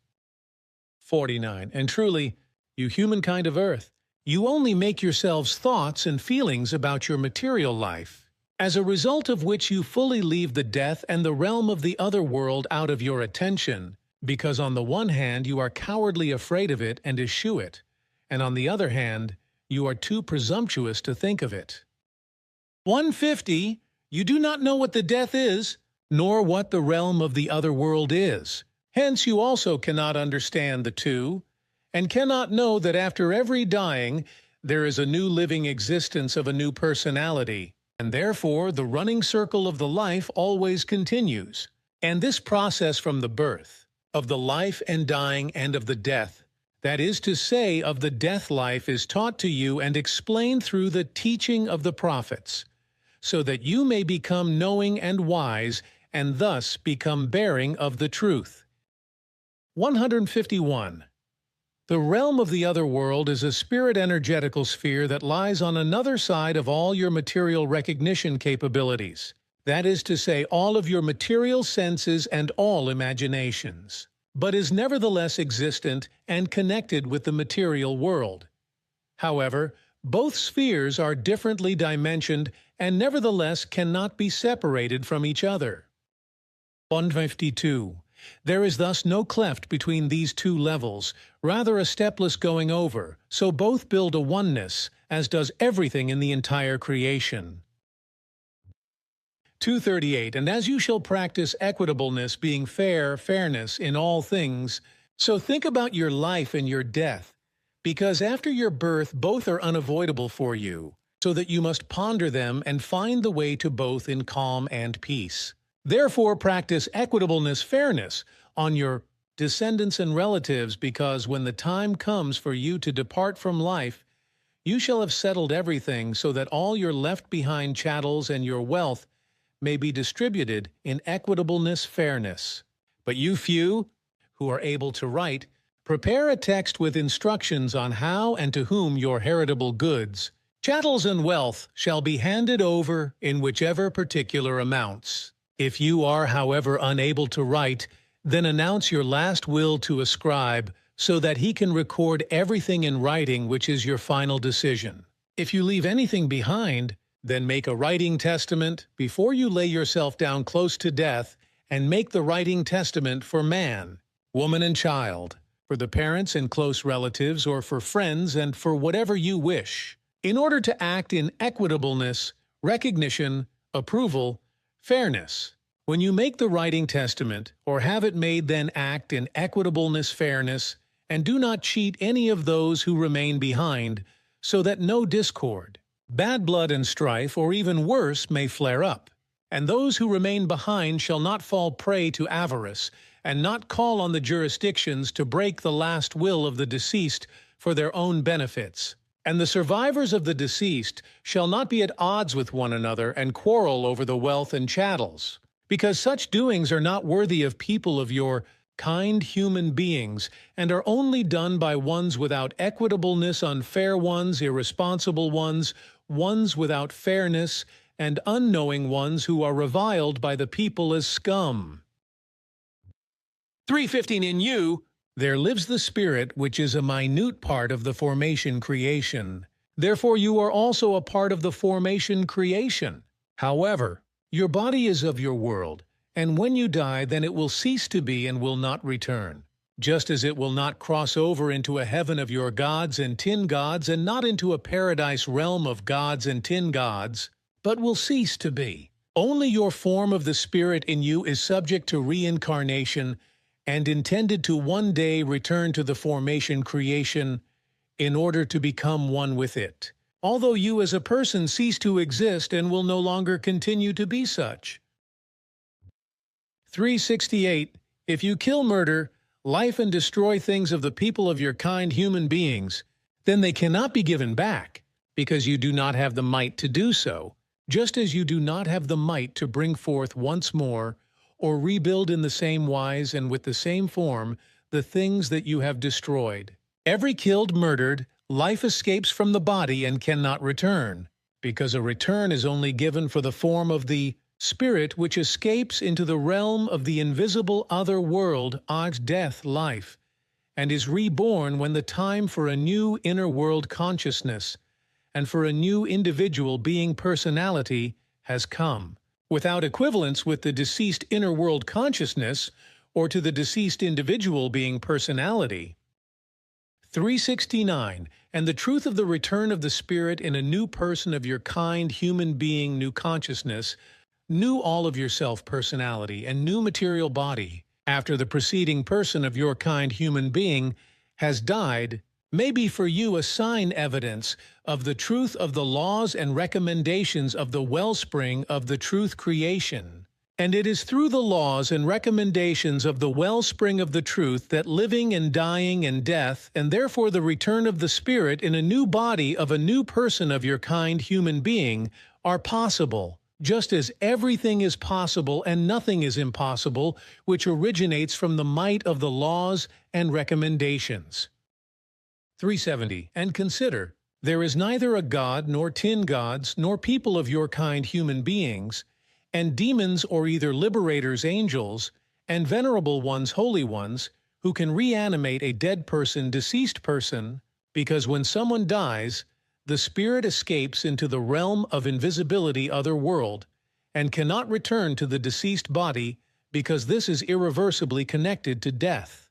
49. And truly, you humankind of earth, you only make yourselves thoughts and feelings about your material life, as a result of which you fully leave the death and the realm of the other world out of your attention, because on the one hand you are cowardly afraid of it and eschew it, and on the other hand you are too presumptuous to think of it. 150. You do not know what the death is, nor what the realm of the other world is. Hence you also cannot understand the two, and cannot know that after every dying there is a new living existence of a new personality, and therefore the running circle of the life always continues. And this process from the birth, of the life and dying and of the death, that is to say, of the death life, is taught to you and explained through the teaching of the prophets, so that you may become knowing and wise, and thus become bearing of the truth. 151. The realm of the other world is a spirit-energetical sphere that lies on another side of all your material recognition capabilities, that is to say, all of your material senses and all imaginations, but is nevertheless existent and connected with the material world. However, both spheres are differently dimensioned and nevertheless cannot be separated from each other. 152. There is thus no cleft between these two levels, rather a stepless going over, so both build a oneness, as does everything in the entire creation. 238. And as you shall practice equitableness, being fairness in all things, so think about your life and your death, because after your birth both are unavoidable for you, so that you must ponder them and find the way to both in calm and peace. Therefore practice equitableness, fairness, on your descendants and relatives, because when the time comes for you to depart from life, you shall have settled everything so that all your left-behind chattels and your wealth may be distributed in equitableness, fairness. But you few, who are able to write, prepare a text with instructions on how and to whom your heritable goods, chattels and wealth shall be handed over in whichever particular amounts. If you are, however, unable to write, then announce your last will to a scribe, so that he can record everything in writing, which is your final decision. If you leave anything behind, then make a writing testament before you lay yourself down close to death, and make the writing testament for man, woman and child, for the parents and close relatives, or for friends, and for whatever you wish, in order to act in equitableness, recognition, approval, fairness. When you make the writing testament, or have it made, then act in equitableness, fairness, and do not cheat any of those who remain behind, so that no discord, bad blood and strife, or even worse, may flare up. And those who remain behind shall not fall prey to avarice, and not call on the jurisdictions to break the last will of the deceased for their own benefits. And the survivors of the deceased shall not be at odds with one another and quarrel over the wealth and chattels, because such doings are not worthy of people of your kind human beings, and are only done by ones without equitableness, unfair ones, irresponsible ones, ones without fairness, and unknowing ones who are reviled by the people as scum. 315. In you there lives the Spirit, which is a minute part of the formation creation. Therefore you are also a part of the formation creation. However, your body is of your world, and when you die, then it will cease to be and will not return. Just as it will not cross over into a heaven of your gods and tin gods, and not into a paradise realm of gods and tin gods, but will cease to be. Only your form of the Spirit in you is subject to reincarnation, and intended to one day return to the formation creation in order to become one with it, although you as a person cease to exist and will no longer continue to be such. 368. If you kill, murder, life, and destroy things of the people of your kind, human beings, then they cannot be given back, because you do not have the might to do so, just as you do not have the might to bring forth once more, or rebuild in the same wise and with the same form, the things that you have destroyed. Every killed, murdered, life escapes from the body and cannot return, because a return is only given for the form of the Spirit, which escapes into the realm of the invisible other world, death, life, and is reborn when the time for a new inner world consciousness and for a new individual being personality has come, without equivalence with the deceased inner world consciousness or to the deceased individual being personality. 369. And the truth of the return of the Spirit in a new person of your kind human being, new consciousness, new all of yourself personality, and new material body, after the preceding person of your kind human being has died, may be for you a sign evidence of the truth of the laws and recommendations of the wellspring of the truth creation. And it is through the laws and recommendations of the wellspring of the truth that living and dying and death, and therefore the return of the Spirit in a new body of a new person of your kind human being, are possible, just as everything is possible and nothing is impossible, which originates from the might of the laws and recommendations. 370. And consider, there is neither a god nor tin gods nor people of your kind human beings, and demons or either liberators, angels, and venerable ones, holy ones, who can reanimate a dead person, deceased person, because when someone dies, the spirit escapes into the realm of invisibility, other world, and cannot return to the deceased body, because this is irreversibly connected to death.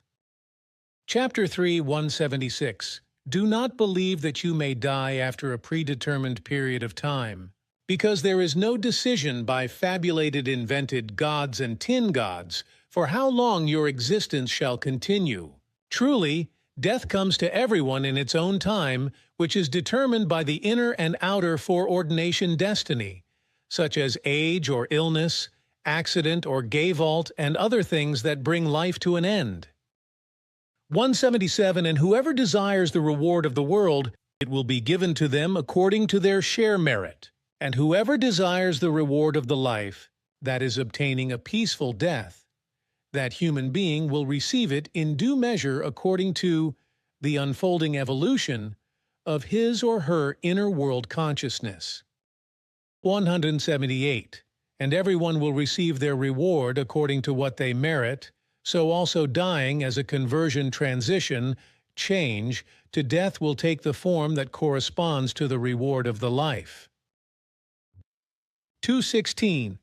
Chapter 3, 176. Do not believe that you may die after a predetermined period of time. because there is no decision by fabulated invented gods and tin gods for how long your existence shall continue. Truly, death comes to everyone in its own time, which is determined by the inner and outer foreordination destiny, such as age or illness, accident or gavolt, and other things that bring life to an end. 177. And whoever desires the reward of the world, it will be given to them according to their share merit. And whoever desires the reward of the life, that is obtaining a peaceful death, that human being will receive it in due measure according to the unfolding evolution of his or her inner world consciousness. 178. And everyone will receive their reward according to what they merit, so also dying as a conversion transition, change, to death will take the form that corresponds to the reward of the life. 216.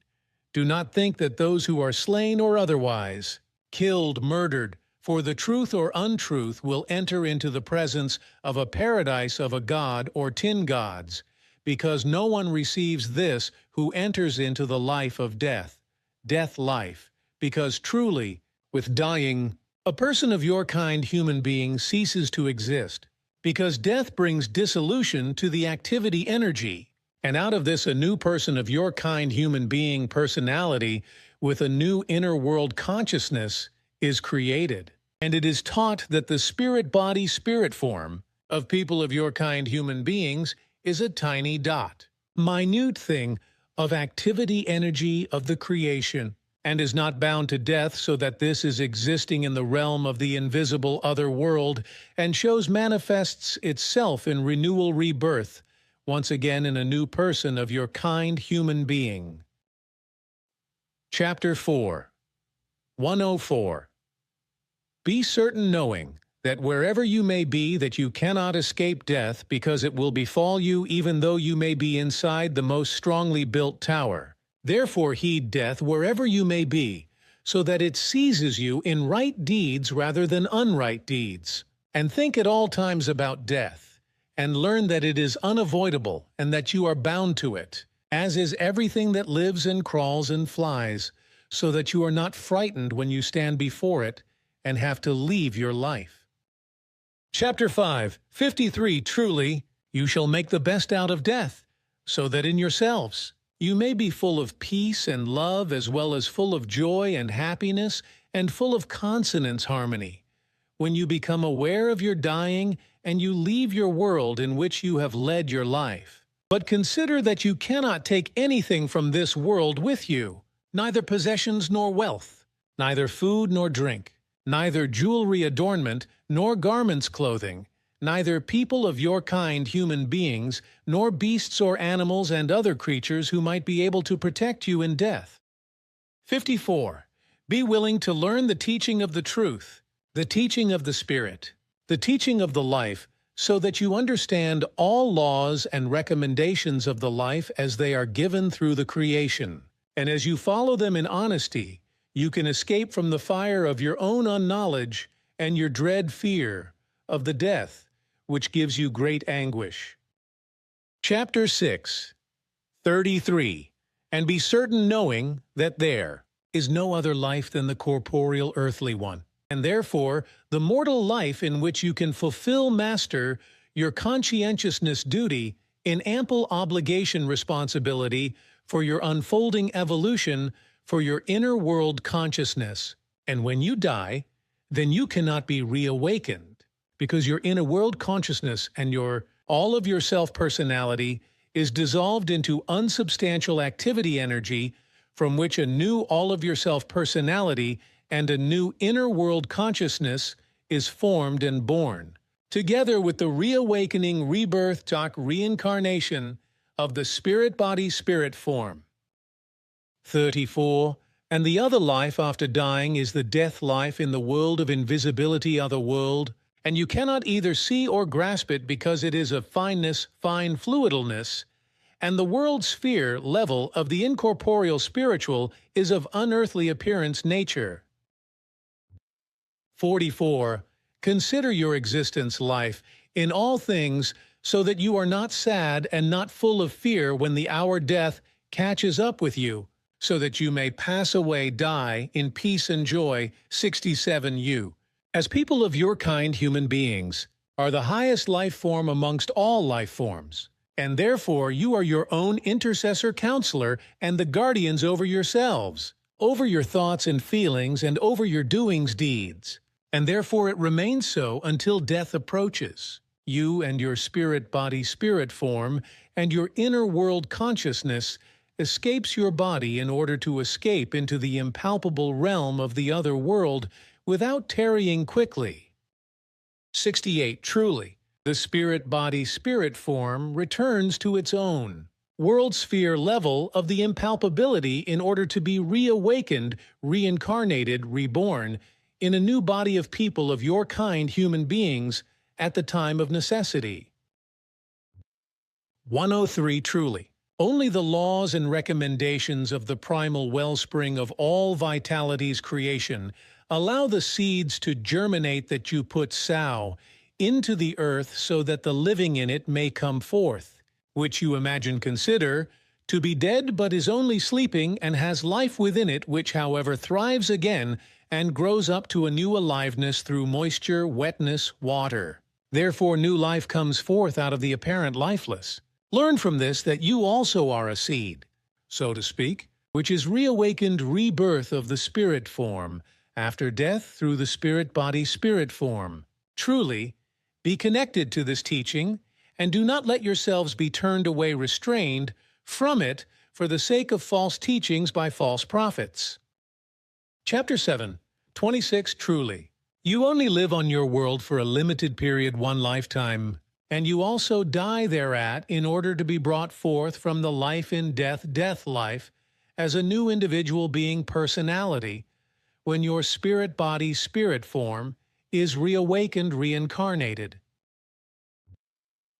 Do not think that those who are slain or otherwise, killed, murdered, for the truth or untruth will enter into the presence of a paradise of a god or tin gods, because no one receives this who enters into the life of death, death-life, because truly, with dying, a person of your kind human being ceases to exist, because death brings dissolution to the activity energy, and out of this a new person of your kind human being personality with a new inner world consciousness is created. And it is taught that the spirit-body spirit form of people of your kind human beings is a tiny dot, minute thing of activity energy of the creation, and is not bound to death, so that this is existing in the realm of the invisible other world and manifests itself in renewal rebirth, once again in a new person of your kind human being. Chapter 4. 104. Be certain knowing that wherever you may be that you cannot escape death, because it will befall you even though you may be inside the most strongly built tower. Therefore heed death wherever you may be, so that it seizes you in right deeds rather than unright deeds. And think at all times about death, and learn that it is unavoidable and that you are bound to it, as is everything that lives and crawls and flies, so that you are not frightened when you stand before it and have to leave your life. Chapter 5. 53. Truly, you shall make the best out of death, so that in yourselves you may be full of peace and love, as well as full of joy and happiness, and full of consonance harmony, when you become aware of your dying and you leave your world in which you have led your life. But consider that you cannot take anything from this world with you, neither possessions nor wealth, neither food nor drink, neither jewelry adornment, nor garments clothing, neither people of your kind human beings, nor beasts or animals and other creatures who might be able to protect you in death. 54. Be willing to learn the teaching of the truth, the teaching of the Spirit, the teaching of the life, so that you understand all laws and recommendations of the life as they are given through the creation. And as you follow them in honesty, you can escape from the fire of your own unknowledge and your dread fear of the death, which gives you great anguish. Chapter 6. 33. And be certain knowing that there is no other life than the corporeal earthly one, and therefore the mortal life in which you can master your conscientiousness duty in ample obligation responsibility for your unfolding evolution for your inner world consciousness. And when you die, then you cannot be reawakened, because your inner world consciousness and all of your self-personality is dissolved into unsubstantial activity energy, from which a new all of your self-personality and a new inner world consciousness is formed and born, together with the reawakening rebirth reincarnation of the spirit-body spirit form. 34. And the other life after dying is the death life in the world of invisibility other world, and you cannot either see or grasp it because it is of fineness, fine fluidalness, and the world sphere level of the incorporeal spiritual is of unearthly appearance nature. 44. Consider your existence life in all things so that you are not sad and not full of fear when the hour death catches up with you, so that you may pass away, die, in peace and joy. 67 You, as people of your kind, human beings, are the highest life form amongst all life forms, and therefore you are your own intercessor counselor and the guardians over yourselves, over your thoughts and feelings, and over your doings, deeds. And therefore it remains so until death approaches. You and your spirit body, spirit form, and your inner world consciousness escapes your body in order to escape into the impalpable realm of the other world without tarrying quickly. 68 Truly, the spirit body, spirit form returns to its own world sphere level of the impalpability in order to be reawakened, reincarnated, reborn, in a new body of people of your kind, human beings, at the time of necessity. 103 Truly, only the laws and recommendations of the primal wellspring of all vitality's creation allow the seeds to germinate that you put sow into the earth so that the living in it may come forth, which you consider to be dead but is only sleeping and has life within it, which however thrives again and grows up to a new aliveness through moisture, wetness, water. Therefore new life comes forth out of the apparent lifeless. Learn from this that you also are a seed, so to speak, which is reawakened rebirth of the spirit form, after death through the spirit body, spirit form. Truly, be connected to this teaching, and do not let yourselves be turned away restrained from it for the sake of false teachings by false prophets. Chapter 7, 26 Truly, you only live on your world for a limited period, one lifetime, and you also die thereat in order to be brought forth from the life in death, death life, as a new individual being personality, when your spirit body, spirit form, is reawakened, reincarnated.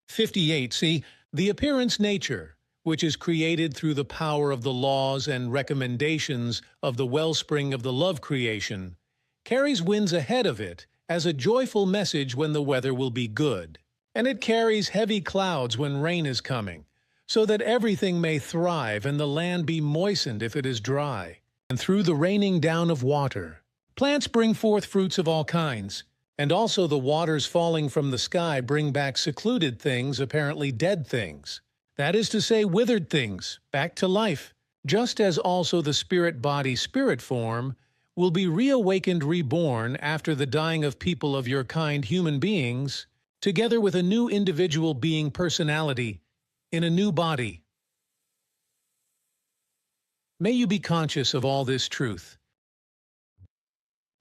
58 See, the appearance nature, which is created through the power of the laws and recommendations of the wellspring of the love creation, carries winds ahead of it as a joyful message when the weather will be good, and it carries heavy clouds when rain is coming, so that everything may thrive and the land be moistened if it is dry. And through the raining down of water, plants bring forth fruits of all kinds, and also the waters falling from the sky bring back secluded things, apparently dead things. That is to say, withered things, back to life, just as also the spirit body, spirit form, will be reawakened, reborn after the dying of people of your kind, human beings, together with a new individual being personality, in a new body. May you be conscious of all this truth.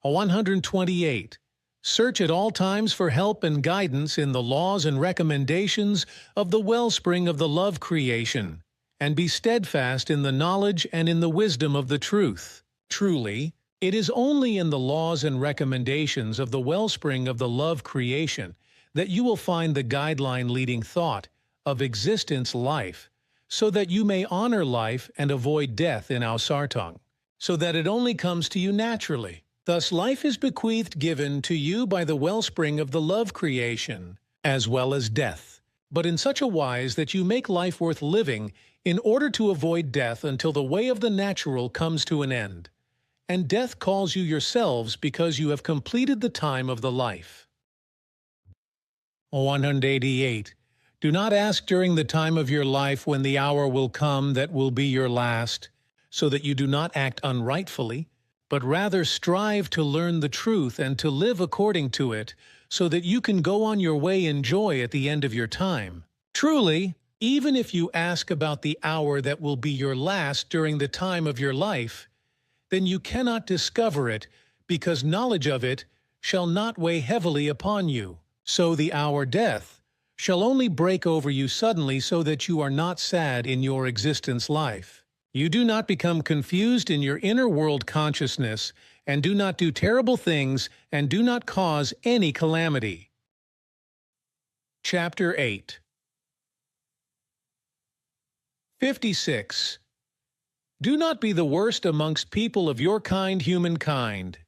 128. Search at all times for help and guidance in the laws and recommendations of the wellspring of the love creation, and be steadfast in the knowledge and in the wisdom of the truth. Truly, it is only in the laws and recommendations of the wellspring of the love creation that you will find the guideline leading thought of existence life, so that you may honor life and avoid death in Ausartung, so that it only comes to you naturally. Thus life is bequeathed given to you by the wellspring of the love creation, as well as death, but in such a wise that you make life worth living in order to avoid death until the way of the natural comes to an end, and death calls you yourselves because you have completed the time of the life. 188. Do not ask during the time of your life when the hour will come that will be your last, so that you do not act unrightfully, but rather strive to learn the truth and to live according to it, so that you can go on your way in joy at the end of your time. Truly, even if you ask about the hour that will be your last during the time of your life, then you cannot discover it, because knowledge of it shall not weigh heavily upon you. So the hour death shall only break over you suddenly, so that you are not sad in your existence life. You do not become confused in your inner world consciousness, and do not do terrible things, and do not cause any calamity. Chapter 8. 56. Do not be the worst amongst people of your kind, humankind,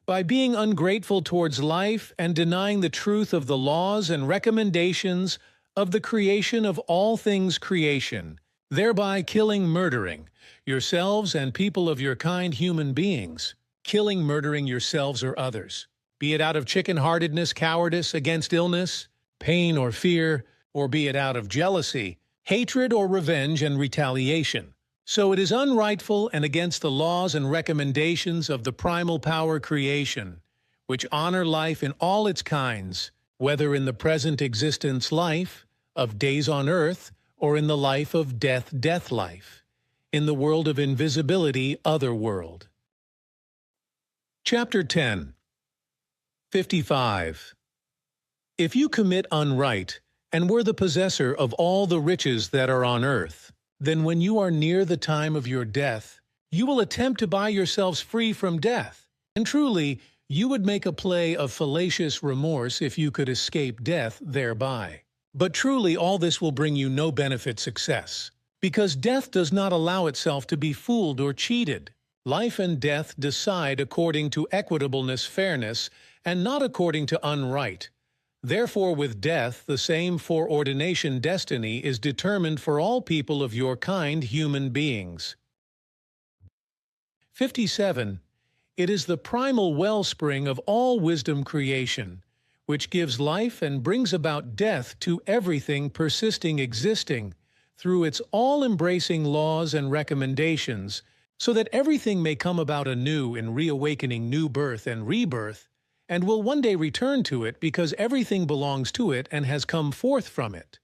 by being ungrateful towards life and denying the truth of the laws and recommendations of the creation of all things creation, thereby killing, murdering yourselves and people of your kind, human beings, killing, murdering yourselves or others, be it out of chicken-heartedness, cowardice against illness, pain or fear, or be it out of jealousy, hatred or revenge and retaliation. So it is unrightful and against the laws and recommendations of the primal power creation, which honor life in all its kinds, whether in the present existence life, of days on earth, or in the life of death, death life, in the world of invisibility, other world. Chapter 10. 55. If you commit unright, and were the possessor of all the riches that are on earth, then when you are near the time of your death, you will attempt to buy yourselves free from death. And truly, you would make a play of fallacious remorse if you could escape death thereby. But truly all this will bring you no benefit success, because death does not allow itself to be fooled or cheated. Life and death decide according to equitableness, fairness, and not according to unright. Therefore with death the same foreordination destiny is determined for all people of your kind, human beings. 57. It is the primal wellspring of all wisdom creation, which gives life and brings about death to everything persisting existing, through its all-embracing laws and recommendations, so that everything may come about anew in reawakening new birth and rebirth, and will one day return to it because everything belongs to it and has come forth from it.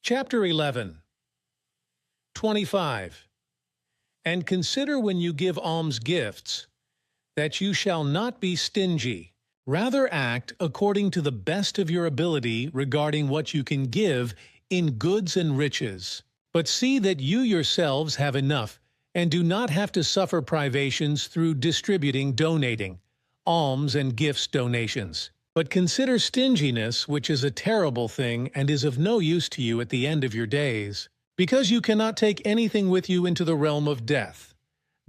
Chapter 11. 25. And consider when you give alms gifts, that you shall not be stingy. Rather act according to the best of your ability regarding what you can give in goods and riches. But see that you yourselves have enough, and do not have to suffer privations through distributing, donating, alms and gifts donations. But consider stinginess, which is a terrible thing and is of no use to you at the end of your days, because you cannot take anything with you into the realm of death,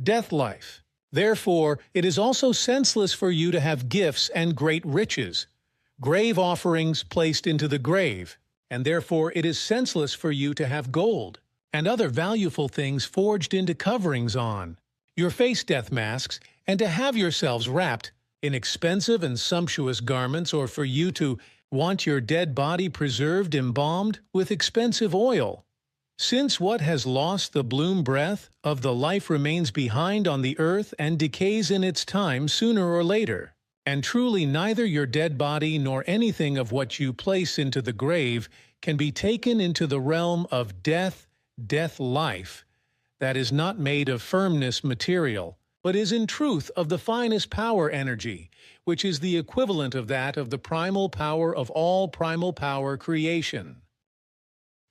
death life. Therefore, it is also senseless for you to have gifts and great riches, grave offerings placed into the grave, and therefore it is senseless for you to have gold and other valuable things forged into coverings on your face, death masks, and to have yourselves wrapped in expensive and sumptuous garments, or for you to want your dead body preserved, embalmed with expensive oil. Since what has lost the bloom breath of the life remains behind on the earth and decays in its time sooner or later, and truly neither your dead body nor anything of what you place into the grave can be taken into the realm of death, death life, that is not made of firmness material, but is in truth of the finest power energy, which is the equivalent of that of the primal power of all primal power creation.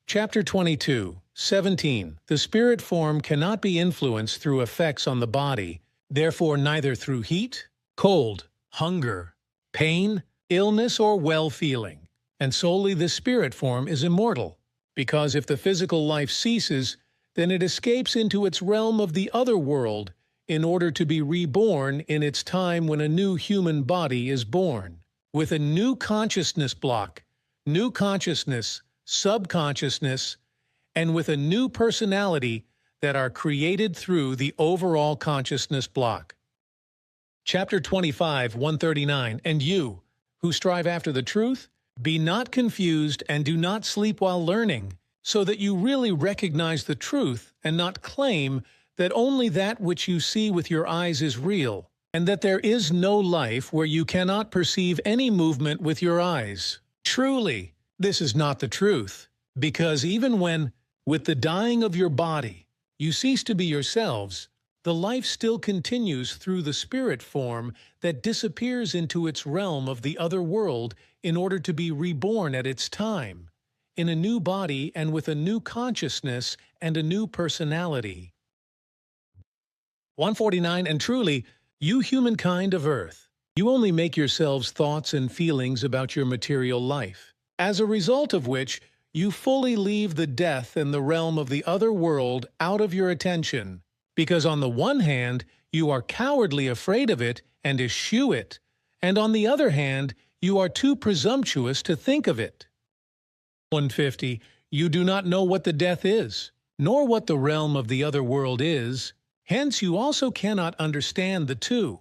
Chapter 22, 17. The spirit form cannot be influenced through effects on the body, therefore neither through heat, cold, hunger, pain, illness, or well-feeling. And solely the spirit form is immortal, because if the physical life ceases, then it escapes into its realm of the other world in order to be reborn in its time when a new human body is born, with a new consciousness block, new consciousness, subconsciousness, and with a new personality that are created through the overall consciousness block. Chapter 25, 139. And you, who strive after the truth, be not confused and do not sleep while learning, so that you really recognize the truth and not claim that only that which you see with your eyes is real, and that there is no life where you cannot perceive any movement with your eyes. Truly, this is not the truth, because even when, with the dying of your body, you cease to be yourselves, the life still continues through the spirit form that disappears into its realm of the other world in order to be reborn at its time, in a new body and with a new consciousness and a new personality. 149. And truly, you humankind of earth, you only make yourselves thoughts and feelings about your material life, as a result of which you fully leave the death and the realm of the other world out of your attention, because on the one hand you are cowardly afraid of it and eschew it, and on the other hand you are too presumptuous to think of it. 150. You do not know what the death is, nor what the realm of the other world is. Hence you also cannot understand the two,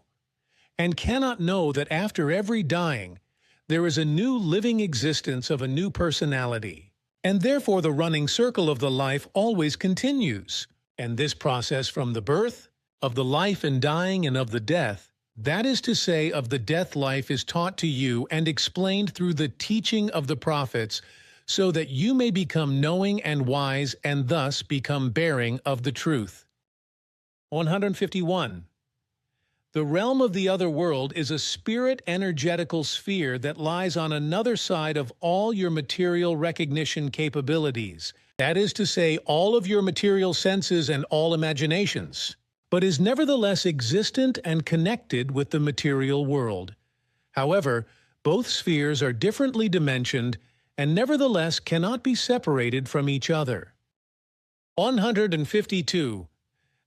and cannot know that after every dying, there is a new living existence of a new personality. And therefore the running circle of the life always continues. And this process from the birth, of the life and dying and of the death, that is to say of the death life, is taught to you and explained through the teaching of the prophets, so that you may become knowing and wise and thus become bearing of the truth. 151. The realm of the other world is a spirit energetical sphere that lies on another side of all your material recognition capabilities, that is to say, all of your material senses and all imaginations, but is nevertheless existent and connected with the material world. However, both spheres are differently dimensioned and nevertheless cannot be separated from each other. 152.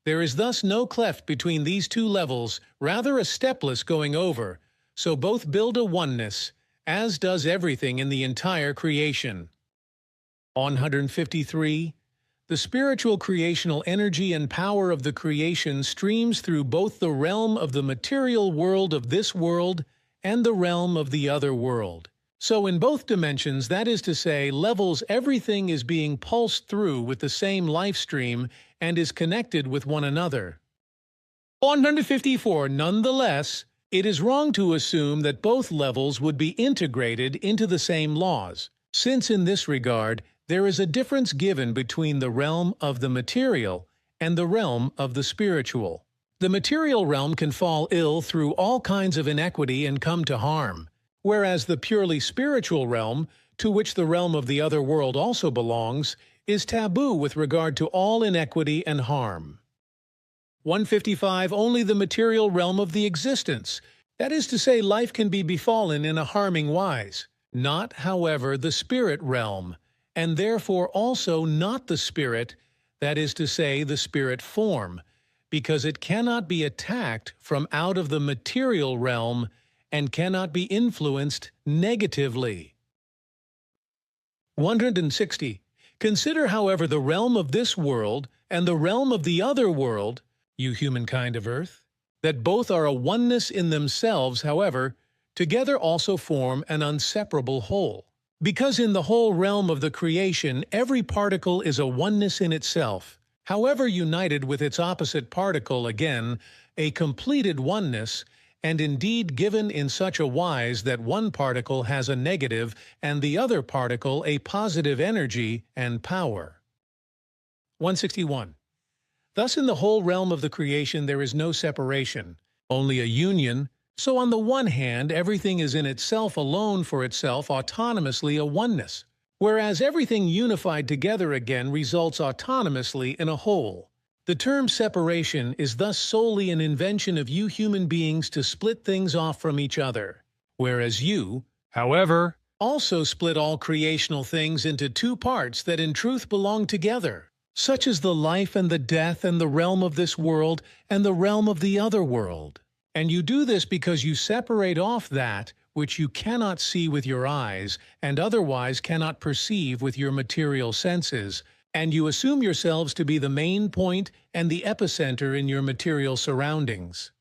There is thus no cleft between these two levels, rather a stepless going over, so both build a oneness, as does everything in the entire creation. 153. The spiritual creational energy and power of the creation streams through both the realm of the material world of this world and the realm of the other world. So in both dimensions, that is to say, levels, everything is being pulsed through with the same life stream and is connected with one another. 154. Nonetheless, it is wrong to assume that both levels would be integrated into the same laws, since in this regard there is a difference given between the realm of the material and the realm of the spiritual. The material realm can fall ill through all kinds of inequity and come to harm, whereas the purely spiritual realm, to which the realm of the other world also belongs, is taboo with regard to all inequity and harm. 155. Only the material realm of the existence, that is to say, life can be befallen in a harming wise, not, however, the spirit realm, and therefore also not the spirit, that is to say, the spirit form, because it cannot be attacked from out of the material realm and cannot be influenced negatively. 160. Consider, however, the realm of this world and the realm of the other world, you humankind of earth, that both are a oneness in themselves, however, together also form an inseparable whole. Because in the whole realm of the creation, every particle is a oneness in itself, however united with its opposite particle, again, a completed oneness, and indeed given in such a wise that one particle has a negative and the other particle a positive energy and power. 161. Thus in the whole realm of the creation there is no separation, only a union, so on the one hand everything is in itself alone for itself autonomously a oneness, whereas everything unified together again results autonomously in a whole. The term separation is thus solely an invention of you human beings to split things off from each other, whereas you, however, also split all creational things into two parts that in truth belong together, such as the life and the death and the realm of this world and the realm of the other world. And you do this because you separate off that which you cannot see with your eyes and otherwise cannot perceive with your material senses, and you assume yourselves to be the main point and the epicenter in your material surroundings.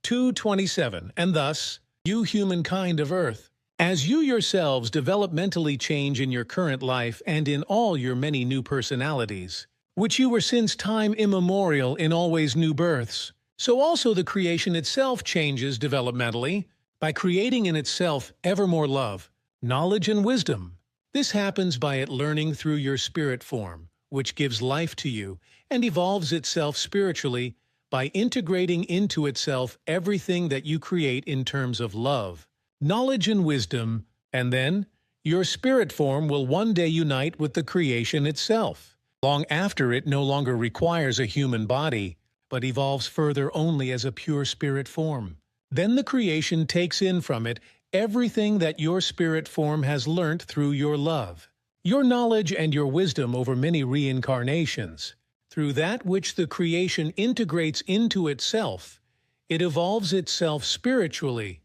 227. And thus, you humankind of earth, as you yourselves developmentally change in your current life and in all your many new personalities, which you were since time immemorial in always new births, so also the creation itself changes developmentally by creating in itself ever more love, knowledge, and wisdom. This happens by it learning through your spirit form, which gives life to you and evolves itself spiritually by integrating into itself everything that you create in terms of love, knowledge, and wisdom, and then your spirit form will one day unite with the creation itself, long after it no longer requires a human body, but evolves further only as a pure spirit form. Then the creation takes in from it everything that your spirit form has learnt through your love, your knowledge, and your wisdom over many reincarnations. Through that which the creation integrates into itself, it evolves itself spiritually,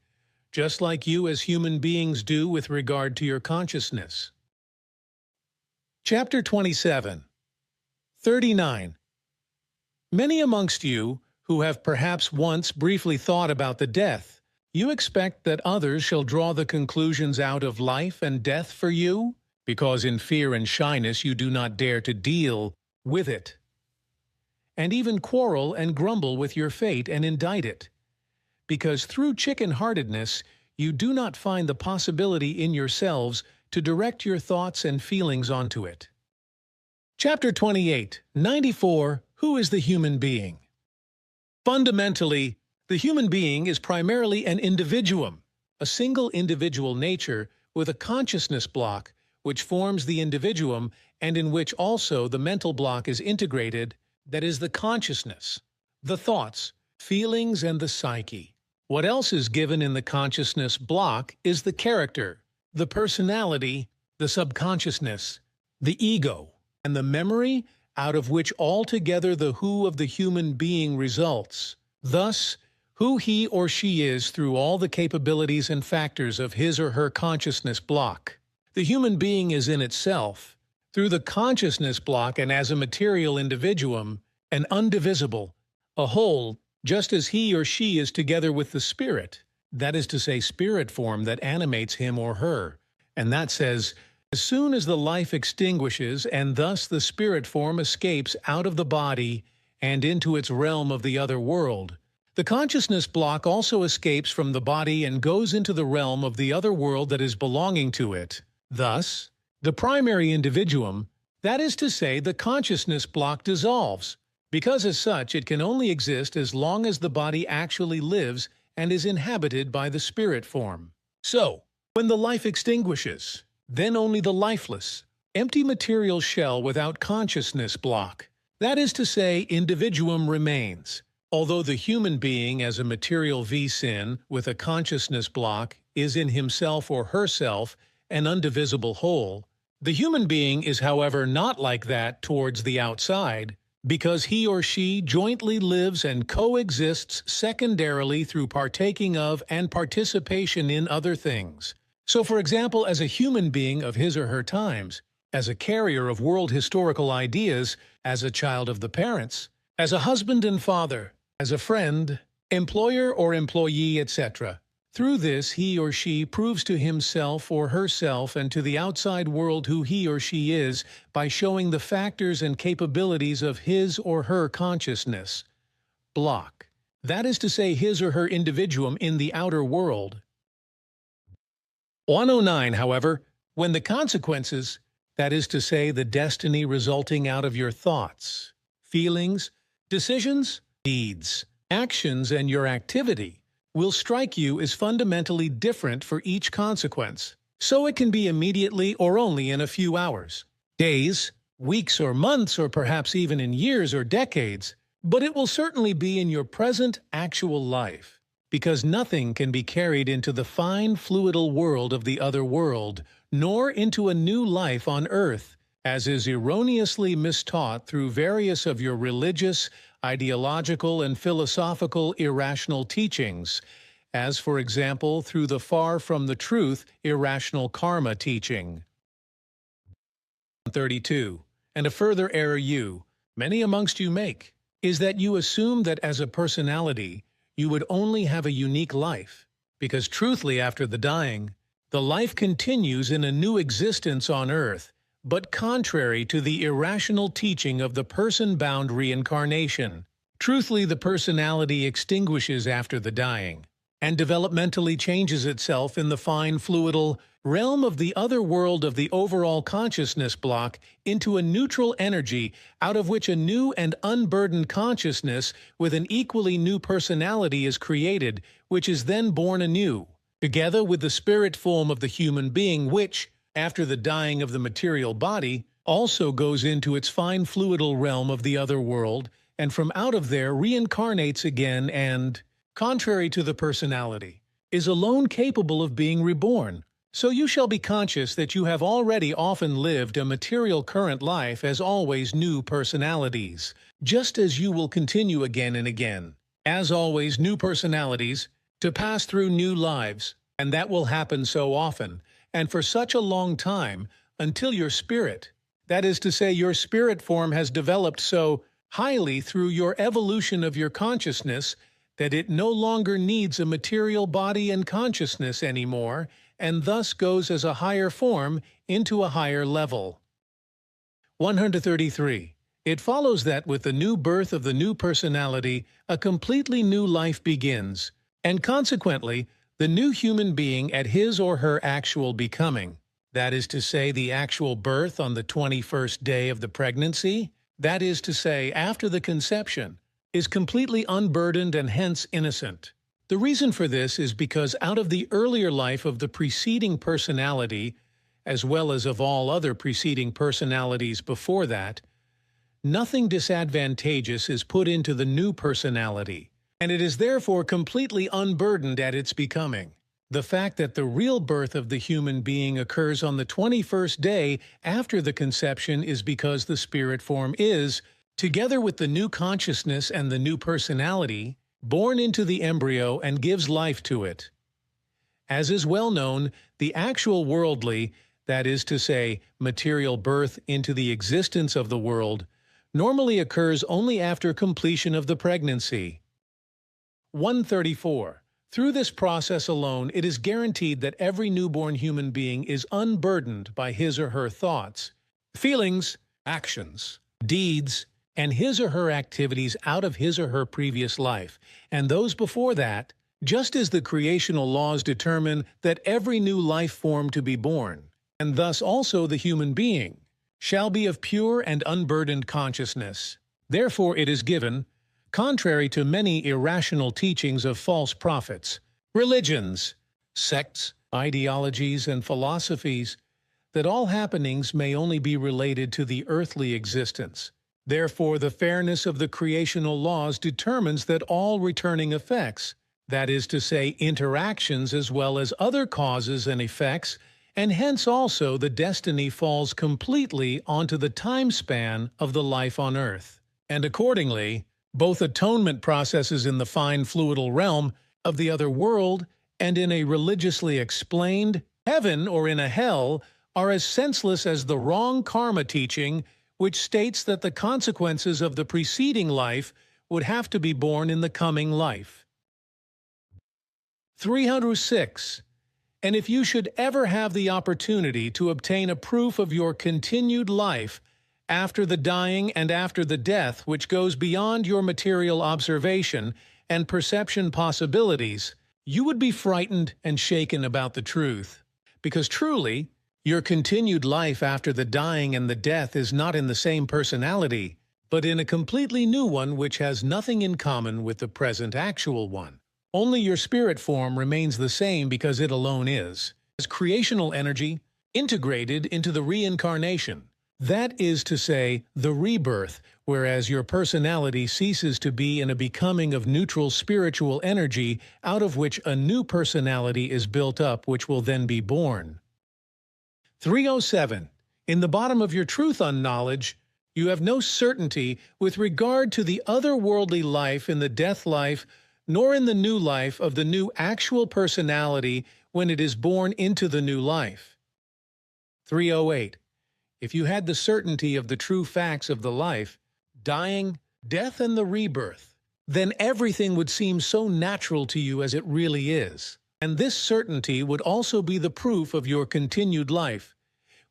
just like you as human beings do with regard to your consciousness. Chapter 27. 39. Many amongst you, who have perhaps once briefly thought about the death, you expect that others shall draw the conclusions out of life and death for you, because in fear and shyness you do not dare to deal with it, and even quarrel and grumble with your fate and indict it, because through chicken-heartedness you do not find the possibility in yourselves to direct your thoughts and feelings onto it. Chapter 28. 94. Who is the human being? Fundamentally, the human being is primarily an individuum, a single individual nature with a consciousness block which forms the individuum and in which also the mental block is integrated, that is the consciousness, the thoughts, feelings, and the psyche. What else is given in the consciousness block is the character, the personality, the subconsciousness, the ego, and the memory out of which altogether the who of the human being results. Thus, who he or she is through all the capabilities and factors of his or her consciousness block. The human being is in itself, through the consciousness block and as a material individuum, an undivisible, a whole, just as he or she is together with the spirit, that is to say spirit form that animates him or her. And that says, as soon as the life extinguishes and thus the spirit form escapes out of the body and into its realm of the other world, the consciousness block also escapes from the body and goes into the realm of the other world that is belonging to it. Thus, the primary individuum, that is to say the consciousness block, dissolves, because as such it can only exist as long as the body actually lives and is inhabited by the spirit form. So, when the life extinguishes, then only the lifeless, empty material shell without consciousness block, that is to say individuum, remains. Although the human being as a material v-sin with a consciousness block is in himself or herself an undivisible whole, the human being is however not like that towards the outside, because he or she jointly lives and coexists secondarily through partaking of and participation in other things. So for example, as a human being of his or her times, as a carrier of world historical ideas, as a child of the parents, as a husband and father, as a friend, employer or employee, etc. Through this, he or she proves to himself or herself and to the outside world who he or she is by showing the factors and capabilities of his or her consciousness block. That is to say, his or her individuum in the outer world. 109, however, when the consequences, that is to say, the destiny resulting out of your thoughts, feelings, decisions, deeds, actions, and your activity will strike you is fundamentally different for each consequence. So it can be immediately or only in a few hours, days, weeks or months, or perhaps even in years or decades, but it will certainly be in your present actual life, because nothing can be carried into the fine fluidal world of the other world, nor into a new life on earth, as is erroneously mistaught through various of your religious, ideological, and philosophical irrational teachings, as for example through the far from the truth irrational karma teaching. 32. And a further error many amongst you make, is that you assume that as a personality you would only have a unique life, because truthfully after the dying, the life continues in a new existence on earth, but contrary to the irrational teaching of the person-bound reincarnation. Truthfully, the personality extinguishes after the dying, and developmentally changes itself in the fine fluidal realm of the other world of the overall consciousness block into a neutral energy out of which a new and unburdened consciousness with an equally new personality is created, which is then born anew, together with the spirit form of the human being which, after the dying of the material body, also goes into its fine fluidal realm of the other world, and from out of there reincarnates again and, contrary to the personality, is alone capable of being reborn. So you shall be conscious that you have already often lived a material current life as always new personalities, just as you will continue again and again, as always new personalities, to pass through new lives, And that will happen so often, and for such a long time, until your spirit, that is to say, your spirit form has developed so highly through your evolution of your consciousness that it no longer needs a material body and consciousness anymore, and thus goes as a higher form into a higher level. 133. It follows that with the new birth of the new personality, a completely new life begins, and consequently, the new human being at his or her actual becoming, that is to say, the actual birth on the 21st day of the pregnancy, that is to say, after the conception, is completely unburdened and hence innocent. The reason for this is because out of the earlier life of the preceding personality, as well as of all other preceding personalities before that, nothing disadvantageous is put into the new personality, and it is therefore completely unburdened at its becoming. The fact that the real birth of the human being occurs on the 21st day after the conception is because the spirit form is, together with the new consciousness and the new personality, born into the embryo and gives life to it. As is well known, the actual worldly, that is to say, material birth into the existence of the world, normally occurs only after completion of the pregnancy. 134. Through this process alone, it is guaranteed that every newborn human being is unburdened by his or her thoughts, feelings, actions, deeds, and his or her activities out of his or her previous life, and those before that, just as the creational laws determine that every new life form to be born, and thus also the human being, shall be of pure and unburdened consciousness. Therefore it is given, contrary to many irrational teachings of false prophets, religions, sects, ideologies, and philosophies, that all happenings may only be related to the earthly existence. Therefore the fairness of the creational laws determines that all returning effects, that is to say, interactions as well as other causes and effects, and hence also the destiny falls completely onto the time span of the life on earth. And accordingly, both atonement processes in the fine fluidal realm of the other world and in a religiously explained heaven or in a hell are as senseless as the wrong karma teaching which states that the consequences of the preceding life would have to be borne in the coming life. 306. And if you should ever have the opportunity to obtain a proof of your continued life after the dying and after the death which goes beyond your material observation and perception possibilities, you would be frightened and shaken about the truth, because truly, your continued life after the dying and the death is not in the same personality, but in a completely new one which has nothing in common with the present actual one. Only your spirit form remains the same because it alone is, as creational energy integrated into the reincarnation. That is to say, the rebirth, whereas your personality ceases to be in a becoming of neutral spiritual energy out of which a new personality is built up which will then be born. 307. In the bottom of your truth unknowledge, you have no certainty with regard to the otherworldly life in the death life, nor in the new life of the new actual personality when it is born into the new life. 308. If you had the certainty of the true facts of the life, dying, death, and the rebirth, then everything would seem so natural to you as it really is. And this certainty would also be the proof of your continued life,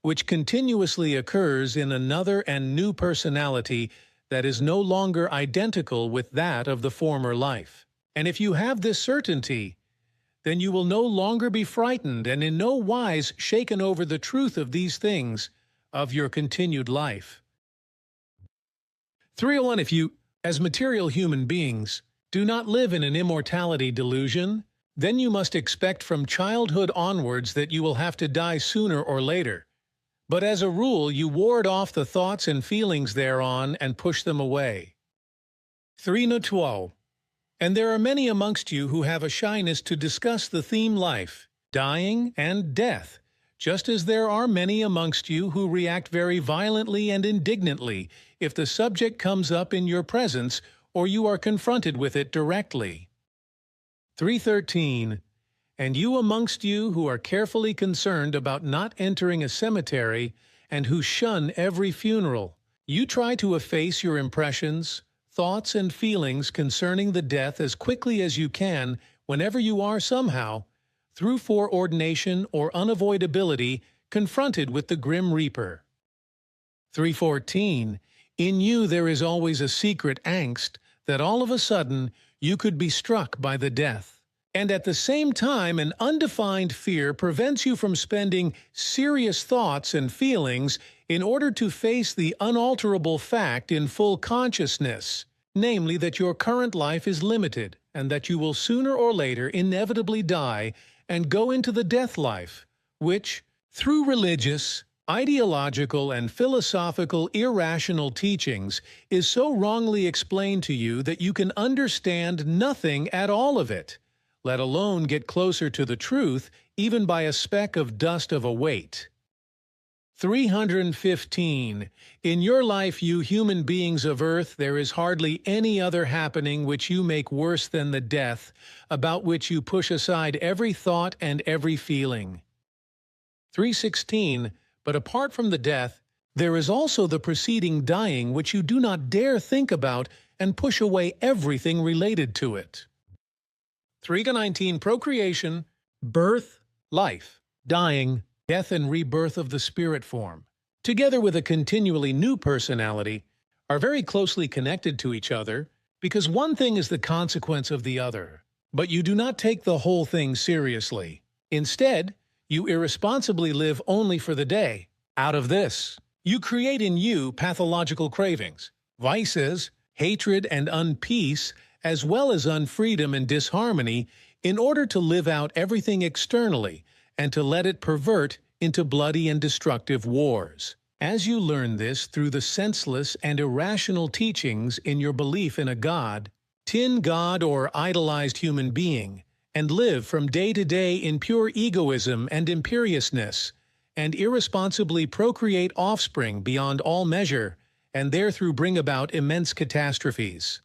which continuously occurs in another and new personality that is no longer identical with that of the former life. And if you have this certainty, then you will no longer be frightened and in no wise shaken over the truth of these things of your continued life. 301. If you, as material human beings, do not live in an immortality delusion, then you must expect from childhood onwards that you will have to die sooner or later. But as a rule, you ward off the thoughts and feelings thereon and push them away. 312. And there are many amongst you who have a shyness to discuss the theme life, dying, and death, just as there are many amongst you who react very violently and indignantly if the subject comes up in your presence or you are confronted with it directly. 313. and you amongst you who are carefully concerned about not entering a cemetery and who shun every funeral, you try to efface your impressions, thoughts, and feelings concerning the death as quickly as you can whenever you are somehow, through foreordination or unavoidability, confronted with the grim reaper. 314. In you there is always a secret angst that all of a sudden you could be struck by the death. And at the same time, an undefined fear prevents you from spending serious thoughts and feelings in order to face the unalterable fact in full consciousness, namely that your current life is limited and that you will sooner or later inevitably die and go into the death life, which, through religious, ideological, and philosophical irrational teachings, is so wrongly explained to you that you can understand nothing at all of it, let alone get closer to the truth even by a speck of dust of a weight. 315. In your life, you human beings of Earth, there is hardly any other happening which you make worse than the death, about which you push aside every thought and every feeling. 316. But apart from the death, there is also the preceding dying which you do not dare think about and push away everything related to it. 319. Procreation, birth, life, dying, death and rebirth of the spirit form, together with a continually new personality, are very closely connected to each other because one thing is the consequence of the other. But you do not take the whole thing seriously. Instead, you irresponsibly live only for the day. Out of this, you create in you pathological cravings, vices, hatred and unpeace, as well as unfreedom and disharmony, in order to live out everything externally and to let it pervert into bloody and destructive wars. As you learn this through the senseless and irrational teachings in your belief in a god, tin god or idolized human being, and live from day to day in pure egoism and imperiousness, and irresponsibly procreate offspring beyond all measure, and therethrough bring about immense catastrophes.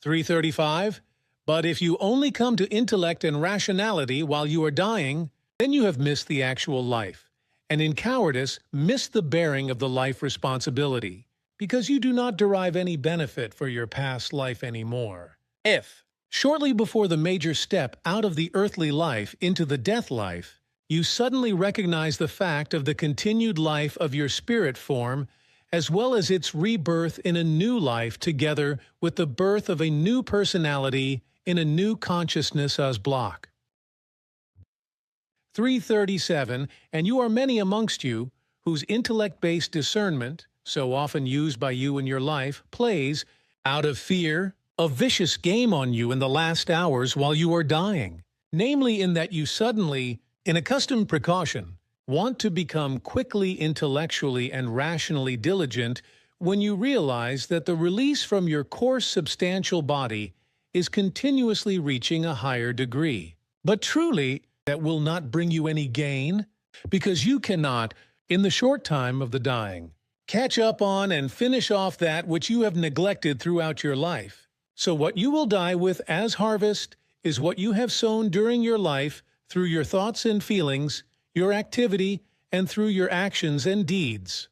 335. But if you only come to intellect and rationality while you are dying, then you have missed the actual life, and in cowardice missed the bearing of the life responsibility, because you do not derive any benefit for your past life anymore. If, shortly before the major step out of the earthly life into the death life, you suddenly recognize the fact of the continued life of your spirit form, as well as its rebirth in a new life together with the birth of a new personality in a new consciousness as block. 337. And you are many amongst you, whose intellect-based discernment, so often used by you in your life, plays, out of fear, a vicious game on you in the last hours while you are dying, namely in that you suddenly, in accustomed precaution, want to become quickly intellectually and rationally diligent when you realize that the release from your coarse substantial body is continuously reaching a higher degree. But truly, that will not bring you any gain, because you cannot, in the short time of the dying, catch up on and finish off that which you have neglected throughout your life. So what you will die with as harvest is what you have sown during your life through your thoughts and feelings, your activity, and through your actions and deeds.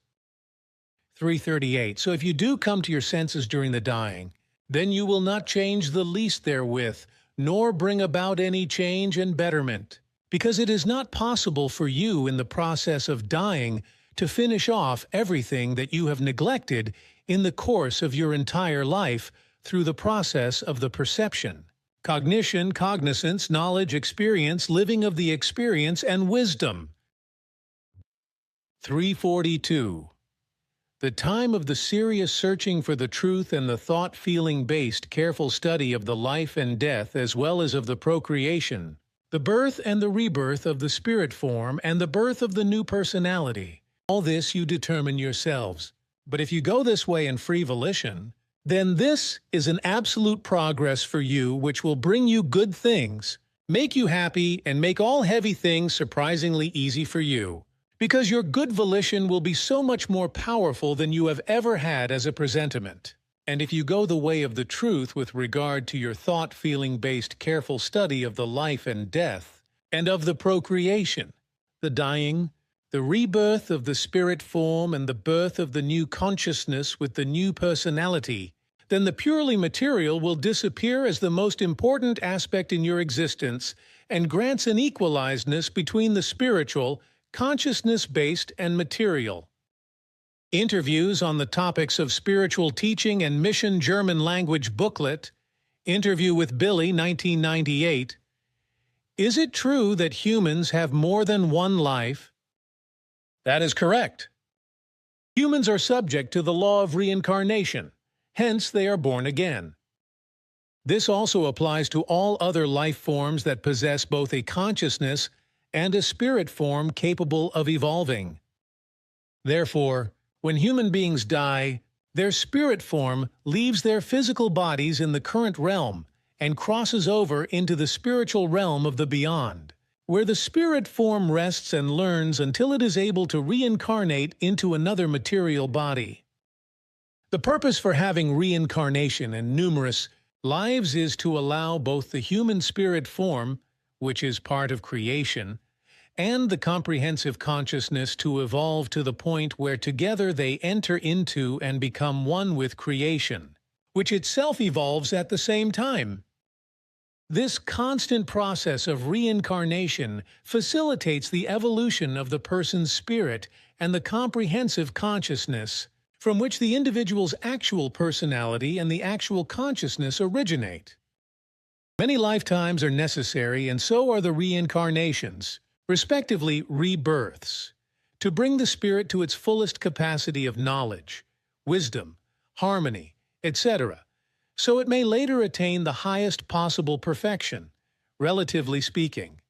338. So if you do come to your senses during the dying, then you will not change the least therewith, nor bring about any change and betterment, because it is not possible for you in the process of dying to finish off everything that you have neglected in the course of your entire life through the process of the perception, cognition, cognizance, knowledge, experience, living of the experience, and wisdom. 342. The time of the serious searching for the truth and the thought-feeling-based careful study of the life and death as well as of the procreation, the birth and the rebirth of the spirit form and the birth of the new personality. All this you determine yourselves. But if you go this way in free volition, then this is an absolute progress for you which will bring you good things, make you happy, and make all heavy things surprisingly easy for you. Because your good volition will be so much more powerful than you have ever had as a presentiment. And if you go the way of the truth with regard to your thought-feeling-based careful study of the life and death, and of the procreation, the dying, the rebirth of the spirit form and the birth of the new consciousness with the new personality, then the purely material will disappear as the most important aspect in your existence and grants an equalizedness between the spiritual, consciousness-based and material. Interviews on the topics of spiritual teaching and mission German language booklet, Interview with Billy, 1998. Is it true that humans have more than one life? That is correct. Humans are subject to the law of reincarnation, hence they are born again. This also applies to all other life forms that possess both a consciousness and a spirit form capable of evolving. Therefore, when human beings die, their spirit form leaves their physical bodies in the current realm and crosses over into the spiritual realm of the beyond, where the spirit form rests and learns until it is able to reincarnate into another material body. The purpose for having reincarnation in numerous lives is to allow both the human spirit form, which is part of creation, and the comprehensive consciousness to evolve to the point where together they enter into and become one with creation, which itself evolves at the same time. This constant process of reincarnation facilitates the evolution of the person's spirit and the comprehensive consciousness, from which the individual's actual personality and the actual consciousness originate. Many lifetimes are necessary, and so are the reincarnations, respectively rebirths, to bring the spirit to its fullest capacity of knowledge, wisdom, harmony, etc., so it may later attain the highest possible perfection, relatively speaking.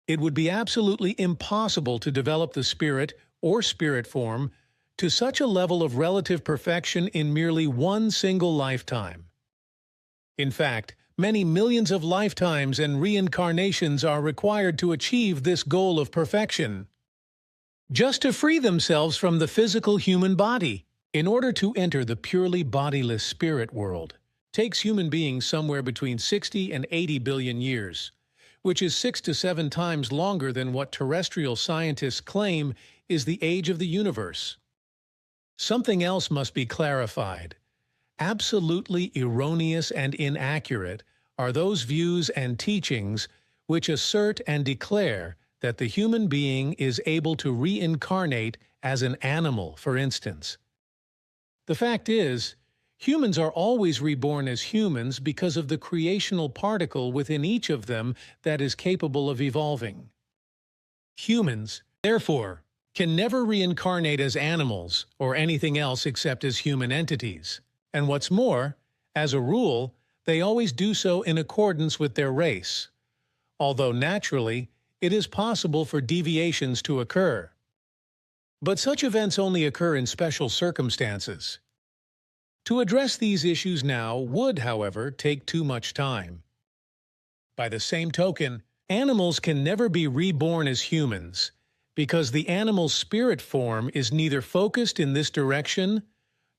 It would be absolutely impossible to develop the spirit or spirit form to such a level of relative perfection in merely one single lifetime. In fact, many millions of lifetimes and reincarnations are required to achieve this goal of perfection, just to free themselves from the physical human body. In order to enter the purely bodiless spirit world, takes human beings somewhere between 60 and 80 billion years, which is 6 to 7 times longer than what terrestrial scientists claim is the age of the universe. Something else must be clarified. Absolutely erroneous and inaccurate are those views and teachings which assert and declare that the human being is able to reincarnate as an animal, for instance. The fact is, humans are always reborn as humans because of the creational particle within each of them that is capable of evolving. Humans, therefore, can never reincarnate as animals or anything else except as human entities. And what's more, as a rule, they always do so in accordance with their race, although naturally, it is possible for deviations to occur. But such events only occur in special circumstances. To address these issues now would, however, take too much time. By the same token, animals can never be reborn as humans, because the animal's spirit form is neither focused in this direction,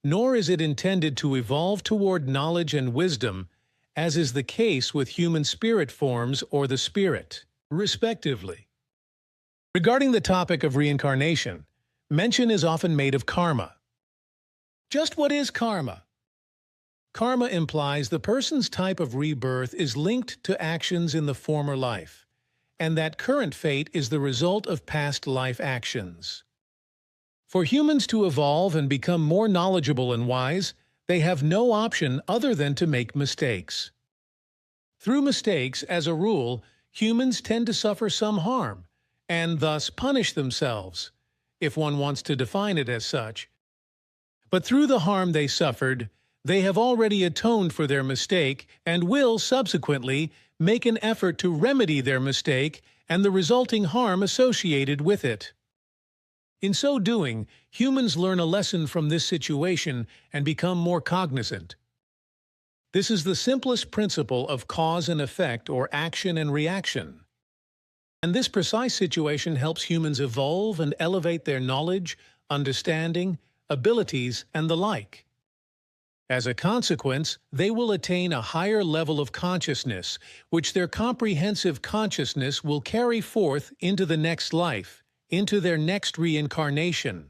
nor is it intended to evolve toward knowledge and wisdom, as is the case with human spirit forms or the spirit, respectively. Regarding the topic of reincarnation, mention is often made of karma. Just what is karma? Karma implies the person's type of rebirth is linked to actions in the former life, and that current fate is the result of past life actions. For humans to evolve and become more knowledgeable and wise, they have no option other than to make mistakes. Through mistakes, as a rule, humans tend to suffer some harm, and thus punish themselves, if one wants to define it as such. But through the harm they suffered, they have already atoned for their mistake and will, subsequently, make an effort to remedy their mistake and the resulting harm associated with it. In so doing, humans learn a lesson from this situation and become more cognizant. This is the simplest principle of cause and effect, or action and reaction. And this precise situation helps humans evolve and elevate their knowledge, understanding, abilities, and the like. As a consequence, they will attain a higher level of consciousness, which their comprehensive consciousness will carry forth into the next life, into their next reincarnation.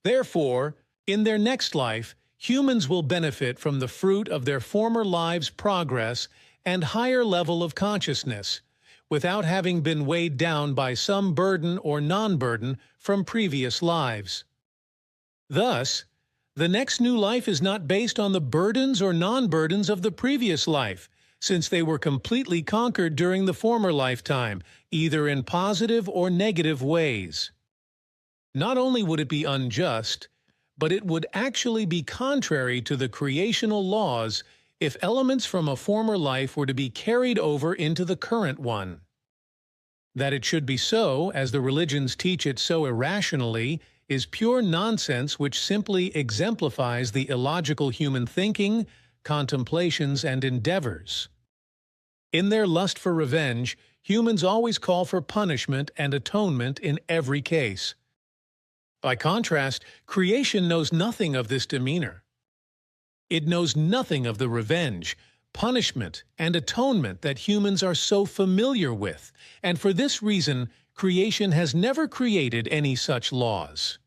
Therefore, in their next life, humans will benefit from the fruit of their former lives' progress and higher level of consciousness, without having been weighed down by some burden or non-burden from previous lives. Thus, the next new life is not based on the burdens or non-burdens of the previous life, since they were completely conquered during the former lifetime, either in positive or negative ways. Not only would it be unjust, but it would actually be contrary to the creational laws if elements from a former life were to be carried over into the current one. That it should be so, as the religions teach it so irrationally, is pure nonsense which simply exemplifies the illogical human thinking, contemplations, and endeavors. In their lust for revenge, humans always call for punishment and atonement in every case. By contrast, creation knows nothing of this demeanor. It knows nothing of the revenge, punishment, and atonement that humans are so familiar with, and for this reason, creation has never created any such laws.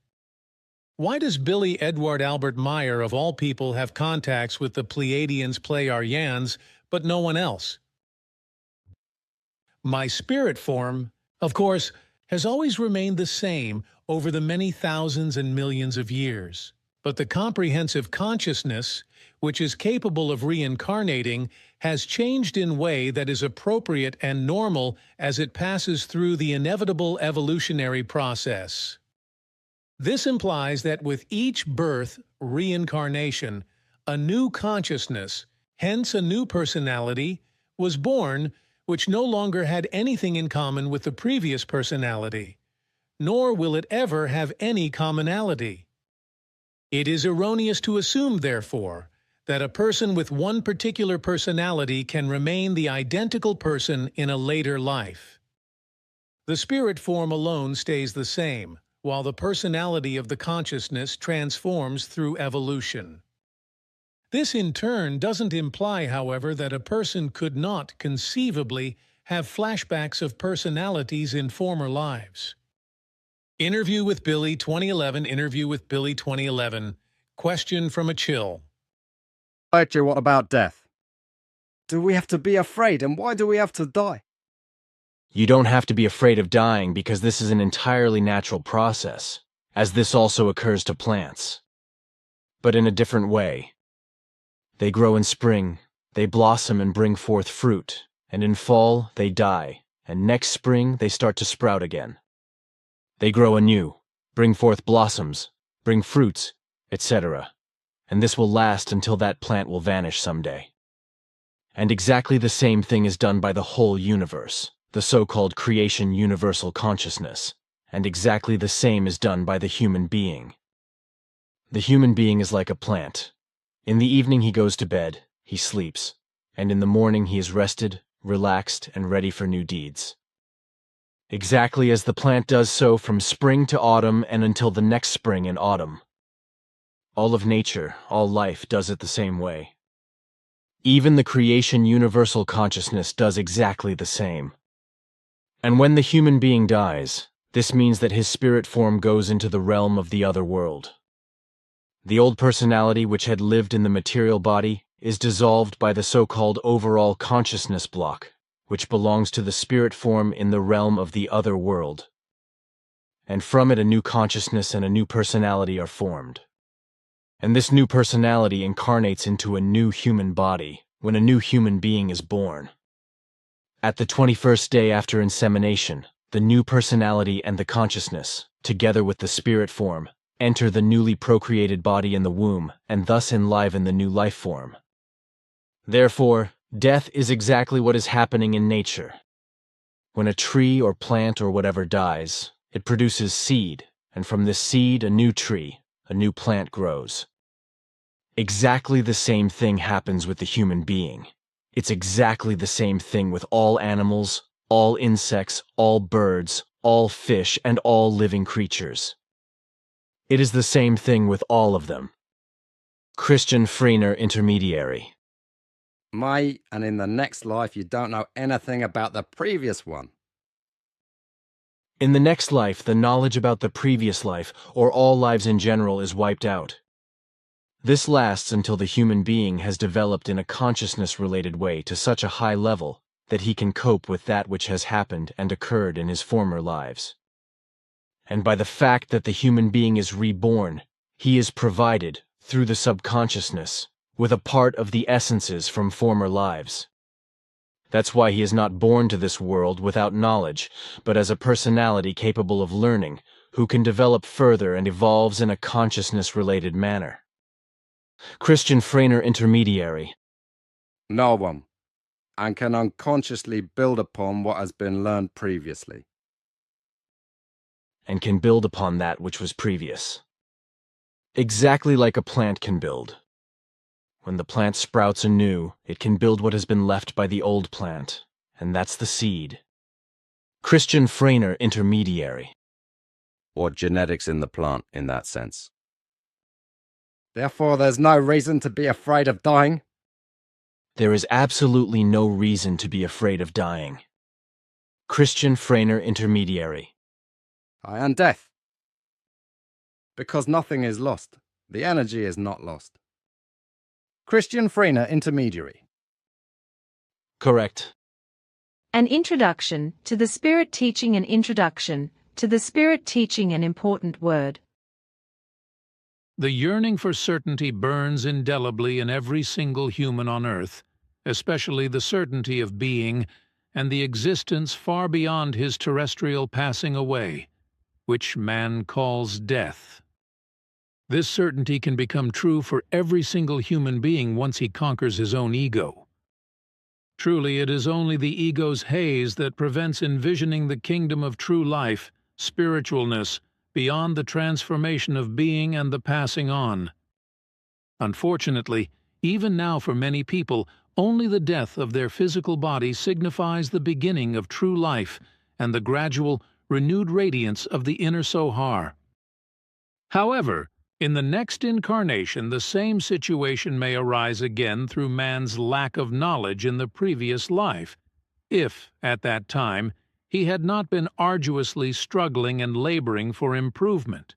Why does Billy Edward Albert Meier, of all people, have contacts with the Pleiadians Pleyadians, but no one else? My spirit form, of course, has always remained the same over the many thousands and millions of years. But the comprehensive consciousness, which is capable of reincarnating, has changed in way that is appropriate and normal as it passes through the inevitable evolutionary process. This implies that with each birth, reincarnation, a new consciousness, hence a new personality, was born, which no longer had anything in common with the previous personality, nor will it ever have any commonality. It is erroneous to assume, therefore, that a person with one particular personality can remain the identical person in a later life. The spirit form alone stays the same, while the personality of the consciousness transforms through evolution. This in turn doesn't imply, however, that a person could not conceivably have flashbacks of personalities in former lives. Interview with Billy 2011. Interview with Billy 2011. Question from a chill. Archie, what about death? Do we have to be afraid, and why do we have to die? You don't have to be afraid of dying because this is an entirely natural process, as this also occurs to plants. But in a different way. They grow in spring, they blossom and bring forth fruit, and in fall they die, and next spring they start to sprout again. They grow anew, bring forth blossoms, bring fruits, etc., and this will last until that plant will vanish someday. And exactly the same thing is done by the whole universe, the so-called creation universal consciousness, and exactly the same is done by the human being. The human being is like a plant. In the evening he goes to bed, he sleeps, and in the morning he is rested, relaxed, and ready for new deeds. Exactly as the plant does so from spring to autumn and until the next spring and autumn. All of nature, all life does it the same way. Even the creation universal consciousness does exactly the same. And when the human being dies, this means that his spirit form goes into the realm of the other world. The old personality which had lived in the material body is dissolved by the so-called overall consciousness block, which belongs to the spirit form in the realm of the other world. And from it a new consciousness and a new personality are formed. And this new personality incarnates into a new human body when a new human being is born. At the 21st day after insemination, the new personality and the consciousness, together with the spirit form, enter the newly procreated body in the womb and thus enliven the new life form. Therefore, death is exactly what is happening in nature. When a tree or plant or whatever dies, it produces seed, and from this seed a new tree, a new plant grows. Exactly the same thing happens with the human being. It's exactly the same thing with all animals, all insects, all birds, all fish, and all living creatures. It is the same thing with all of them. Christian Freiner Intermediary. And in the next life you don't know anything about the previous one. In the next life, the knowledge about the previous life, or all lives in general, is wiped out. This lasts until the human being has developed in a consciousness-related way to such a high level that he can cope with that which has happened and occurred in his former lives. And by the fact that the human being is reborn, he is provided, through the subconsciousness, with a part of the essences from former lives. That's why he is not born to this world without knowledge, but as a personality capable of learning, who can develop further and evolves in a consciousness-related manner. Christian Freiner Intermediary. No one, and can unconsciously build upon what has been learned previously. And can build upon that which was previous. Exactly like a plant can build. When the plant sprouts anew, it can build what has been left by the old plant, and that's the seed. Christian Freiner Intermediary. Or genetics in the plant in that sense. Therefore, there's no reason to be afraid of dying. There is absolutely no reason to be afraid of dying. Christian Freiner Intermediary. And death. Because nothing is lost. The energy is not lost. Christian Freiner Intermediary. Correct. An introduction to the Spirit teaching. An introduction to the Spirit teaching. An important word. The yearning for certainty burns indelibly in every single human on earth, especially the certainty of being and the existence far beyond his terrestrial passing away, which man calls death. This certainty can become true for every single human being once he conquers his own ego. Truly, it is only the ego's haze that prevents envisioning the kingdom of true life, spiritualness, beyond the transformation of being and the passing on. Unfortunately, even now for many people, only the death of their physical body signifies the beginning of true life and the gradual, renewed radiance of the inner Sohar. However, in the next incarnation, the same situation may arise again through man's lack of knowledge in the previous life, if, at that time, he had not been arduously struggling and laboring for improvement.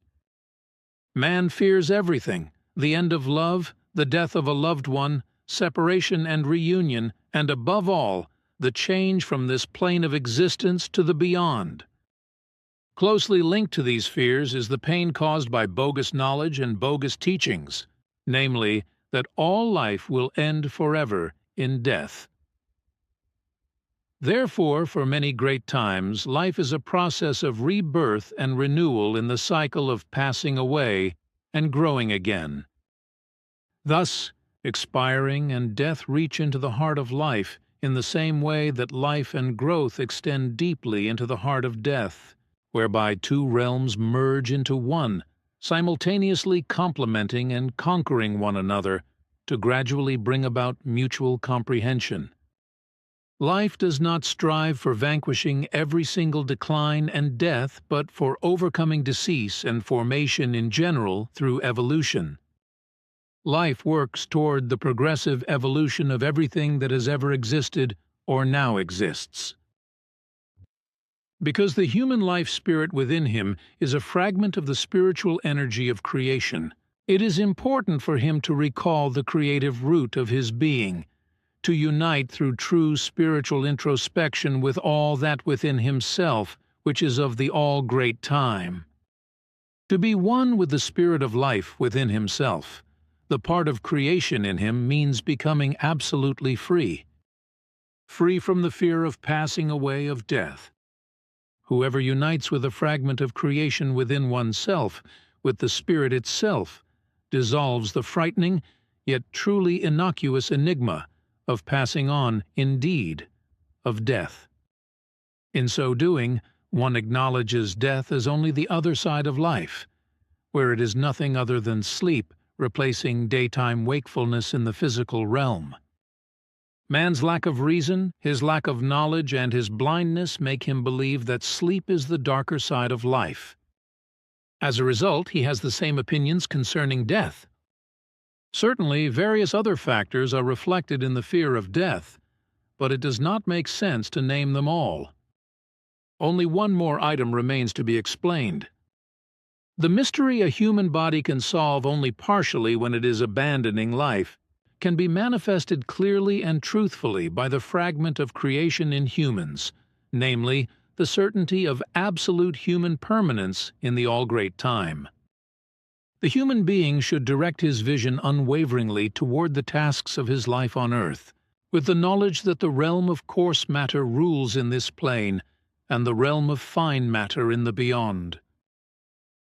Man fears everything: the end of love, the death of a loved one, separation and reunion, and above all, the change from this plane of existence to the beyond. Closely linked to these fears is the pain caused by bogus knowledge and bogus teachings, namely, that all life will end forever in death. Therefore, for many great times, life is a process of rebirth and renewal in the cycle of passing away and growing again. Thus, expiring and death reach into the heart of life in the same way that life and growth extend deeply into the heart of death, whereby two realms merge into one, simultaneously complementing and conquering one another to gradually bring about mutual comprehension. Life does not strive for vanquishing every single decline and death, but for overcoming decease and formation in general through evolution. Life works toward the progressive evolution of everything that has ever existed or now exists. Because the human life spirit within him is a fragment of the spiritual energy of creation, it is important for him to recall the creative root of his being, to unite through true spiritual introspection with all that within himself which is of the all-great time. To be one with the spirit of life within himself, the part of creation in him, means becoming absolutely free. Free from the fear of passing away, of death. Whoever unites with a fragment of creation within oneself, with the spirit itself, dissolves the frightening, yet truly innocuous enigma of passing on, indeed, of death. In so doing, one acknowledges death as only the other side of life, where it is nothing other than sleep replacing daytime wakefulness in the physical realm. Man's lack of reason, his lack of knowledge, and his blindness make him believe that sleep is the darker side of life. As a result, he has the same opinions concerning death. Certainly, various other factors are reflected in the fear of death, but it does not make sense to name them all. Only one more item remains to be explained. The mystery a human body can solve only partially when it is abandoning life can be manifested clearly and truthfully by the fragment of creation in humans, namely, the certainty of absolute human permanence in the all-great time. The human being should direct his vision unwaveringly toward the tasks of his life on earth, with the knowledge that the realm of coarse matter rules in this plane, and the realm of fine matter in the beyond.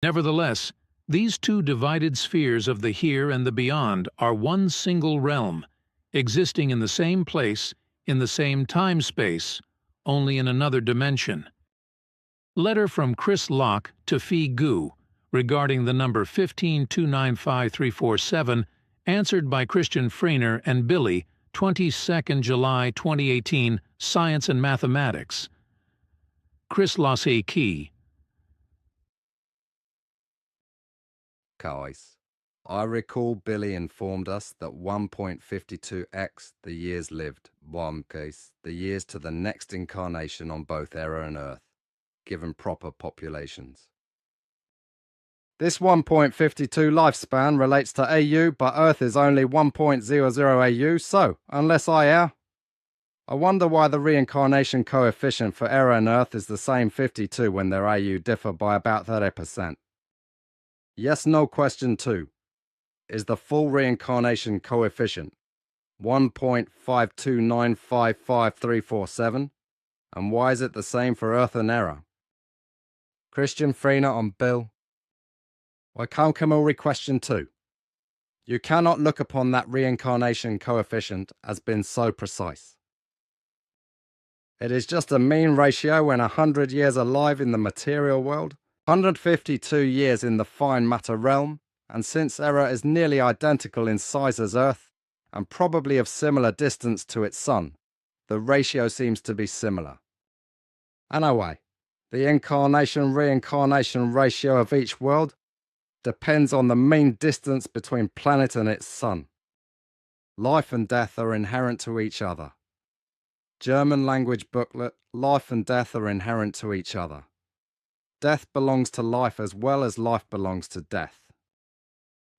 Nevertheless, these two divided spheres of the here and the beyond are one single realm, existing in the same place, in the same time-space, only in another dimension. Letter from Chris Locke to Phi Gu, regarding the number 15295-347, answered by Christian Freiner and Billy, 22nd July 2018, Science and Mathematics. Chris Losse Key. Guys, I recall Billy informed us that 1.52x the years lived, one case, the years to the next incarnation on both Error and Earth, given proper populations. This 1.52 lifespan relates to AU, but Earth is only 1.00 AU, so, unless I err, I wonder why the reincarnation coefficient for Error and Earth is the same 52 when their AU differ by about 30%. Yes-no question 2. Is the full reincarnation coefficient 1.52955,347? And why is it the same for Earth and Error? Christian Freiner on Bill. Waikamkamori question 2. You cannot look upon that reincarnation coefficient as being so precise. It is just a mean ratio when 100 years alive in the material world, 152 years in the fine matter realm, and since Error is nearly identical in size as Earth, and probably of similar distance to its sun, the ratio seems to be similar. Anyway, the incarnation-reincarnation ratio of each world depends on the mean distance between planet and its sun. Life and death are inherent to each other. German language booklet, life and death are inherent to each other. Death belongs to life as well as life belongs to death.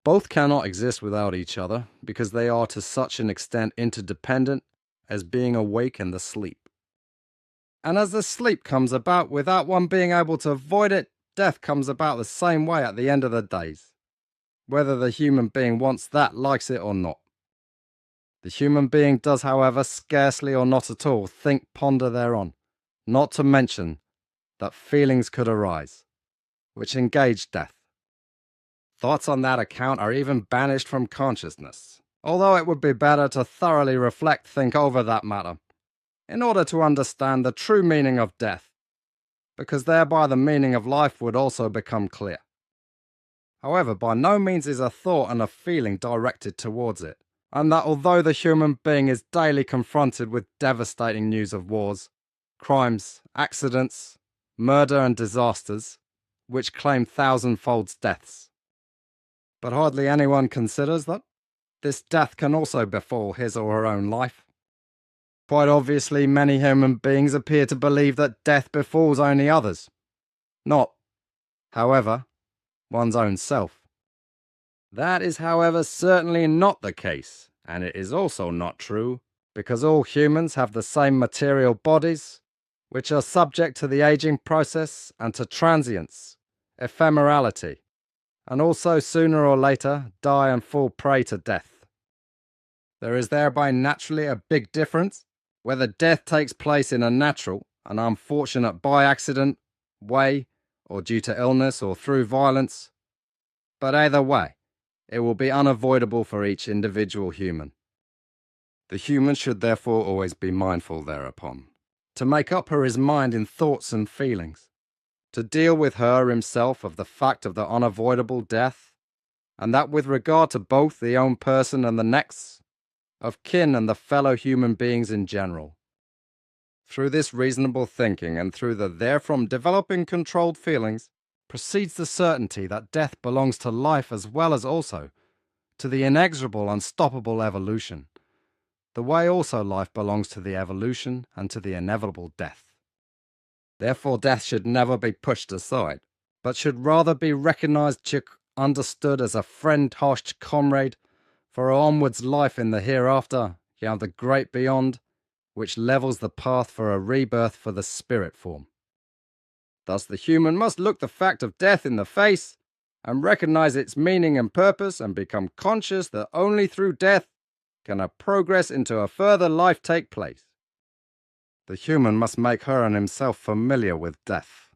Both cannot exist without each other because they are to such an extent interdependent as being awake and the sleep. And as the sleep comes about without one being able to avoid it, death comes about the same way at the end of the days, whether the human being wants that, likes it or not. The human being does, however, scarcely or not at all think, ponder thereon, not to mention that feelings could arise, which engage death. Thoughts on that account are even banished from consciousness, although it would be better to thoroughly reflect, think over that matter, in order to understand the true meaning of death, because thereby the meaning of life would also become clear. However, by no means is a thought and a feeling directed towards it, and that although the human being is daily confronted with devastating news of wars, crimes, accidents, murder and disasters, which claim thousandfold deaths, but hardly anyone considers that this death can also befall his or her own life. Quite obviously, many human beings appear to believe that death befalls only others, not, however, one's own self. That is, however, certainly not the case, and it is also not true, because all humans have the same material bodies, which are subject to the aging process and to transience, ephemerality, and also sooner or later die and fall prey to death. There is thereby naturally a big difference whether death takes place in a natural and unfortunate by accident way, or due to illness or through violence, but either way, it will be unavoidable for each individual human. The human should therefore always be mindful thereupon, to make up her his mind in thoughts and feelings, to deal with her himself of the fact of the unavoidable death, and that with regard to both the own person and the next, of kin and the fellow human beings in general. Through this reasonable thinking and through the therefrom developing controlled feelings, proceeds the certainty that death belongs to life as well as also to the inexorable, unstoppable evolution, the way also life belongs to the evolution and to the inevitable death. Therefore, death should never be pushed aside, but should rather be recognized, understood as a friend-hoshed comrade for onwards life in the hereafter, the great beyond, which levels the path for a rebirth for the spirit form. Thus the human must look the fact of death in the face and recognize its meaning and purpose, and become conscious that only through death can a progress into a further life take place. The human must make her and himself familiar with death.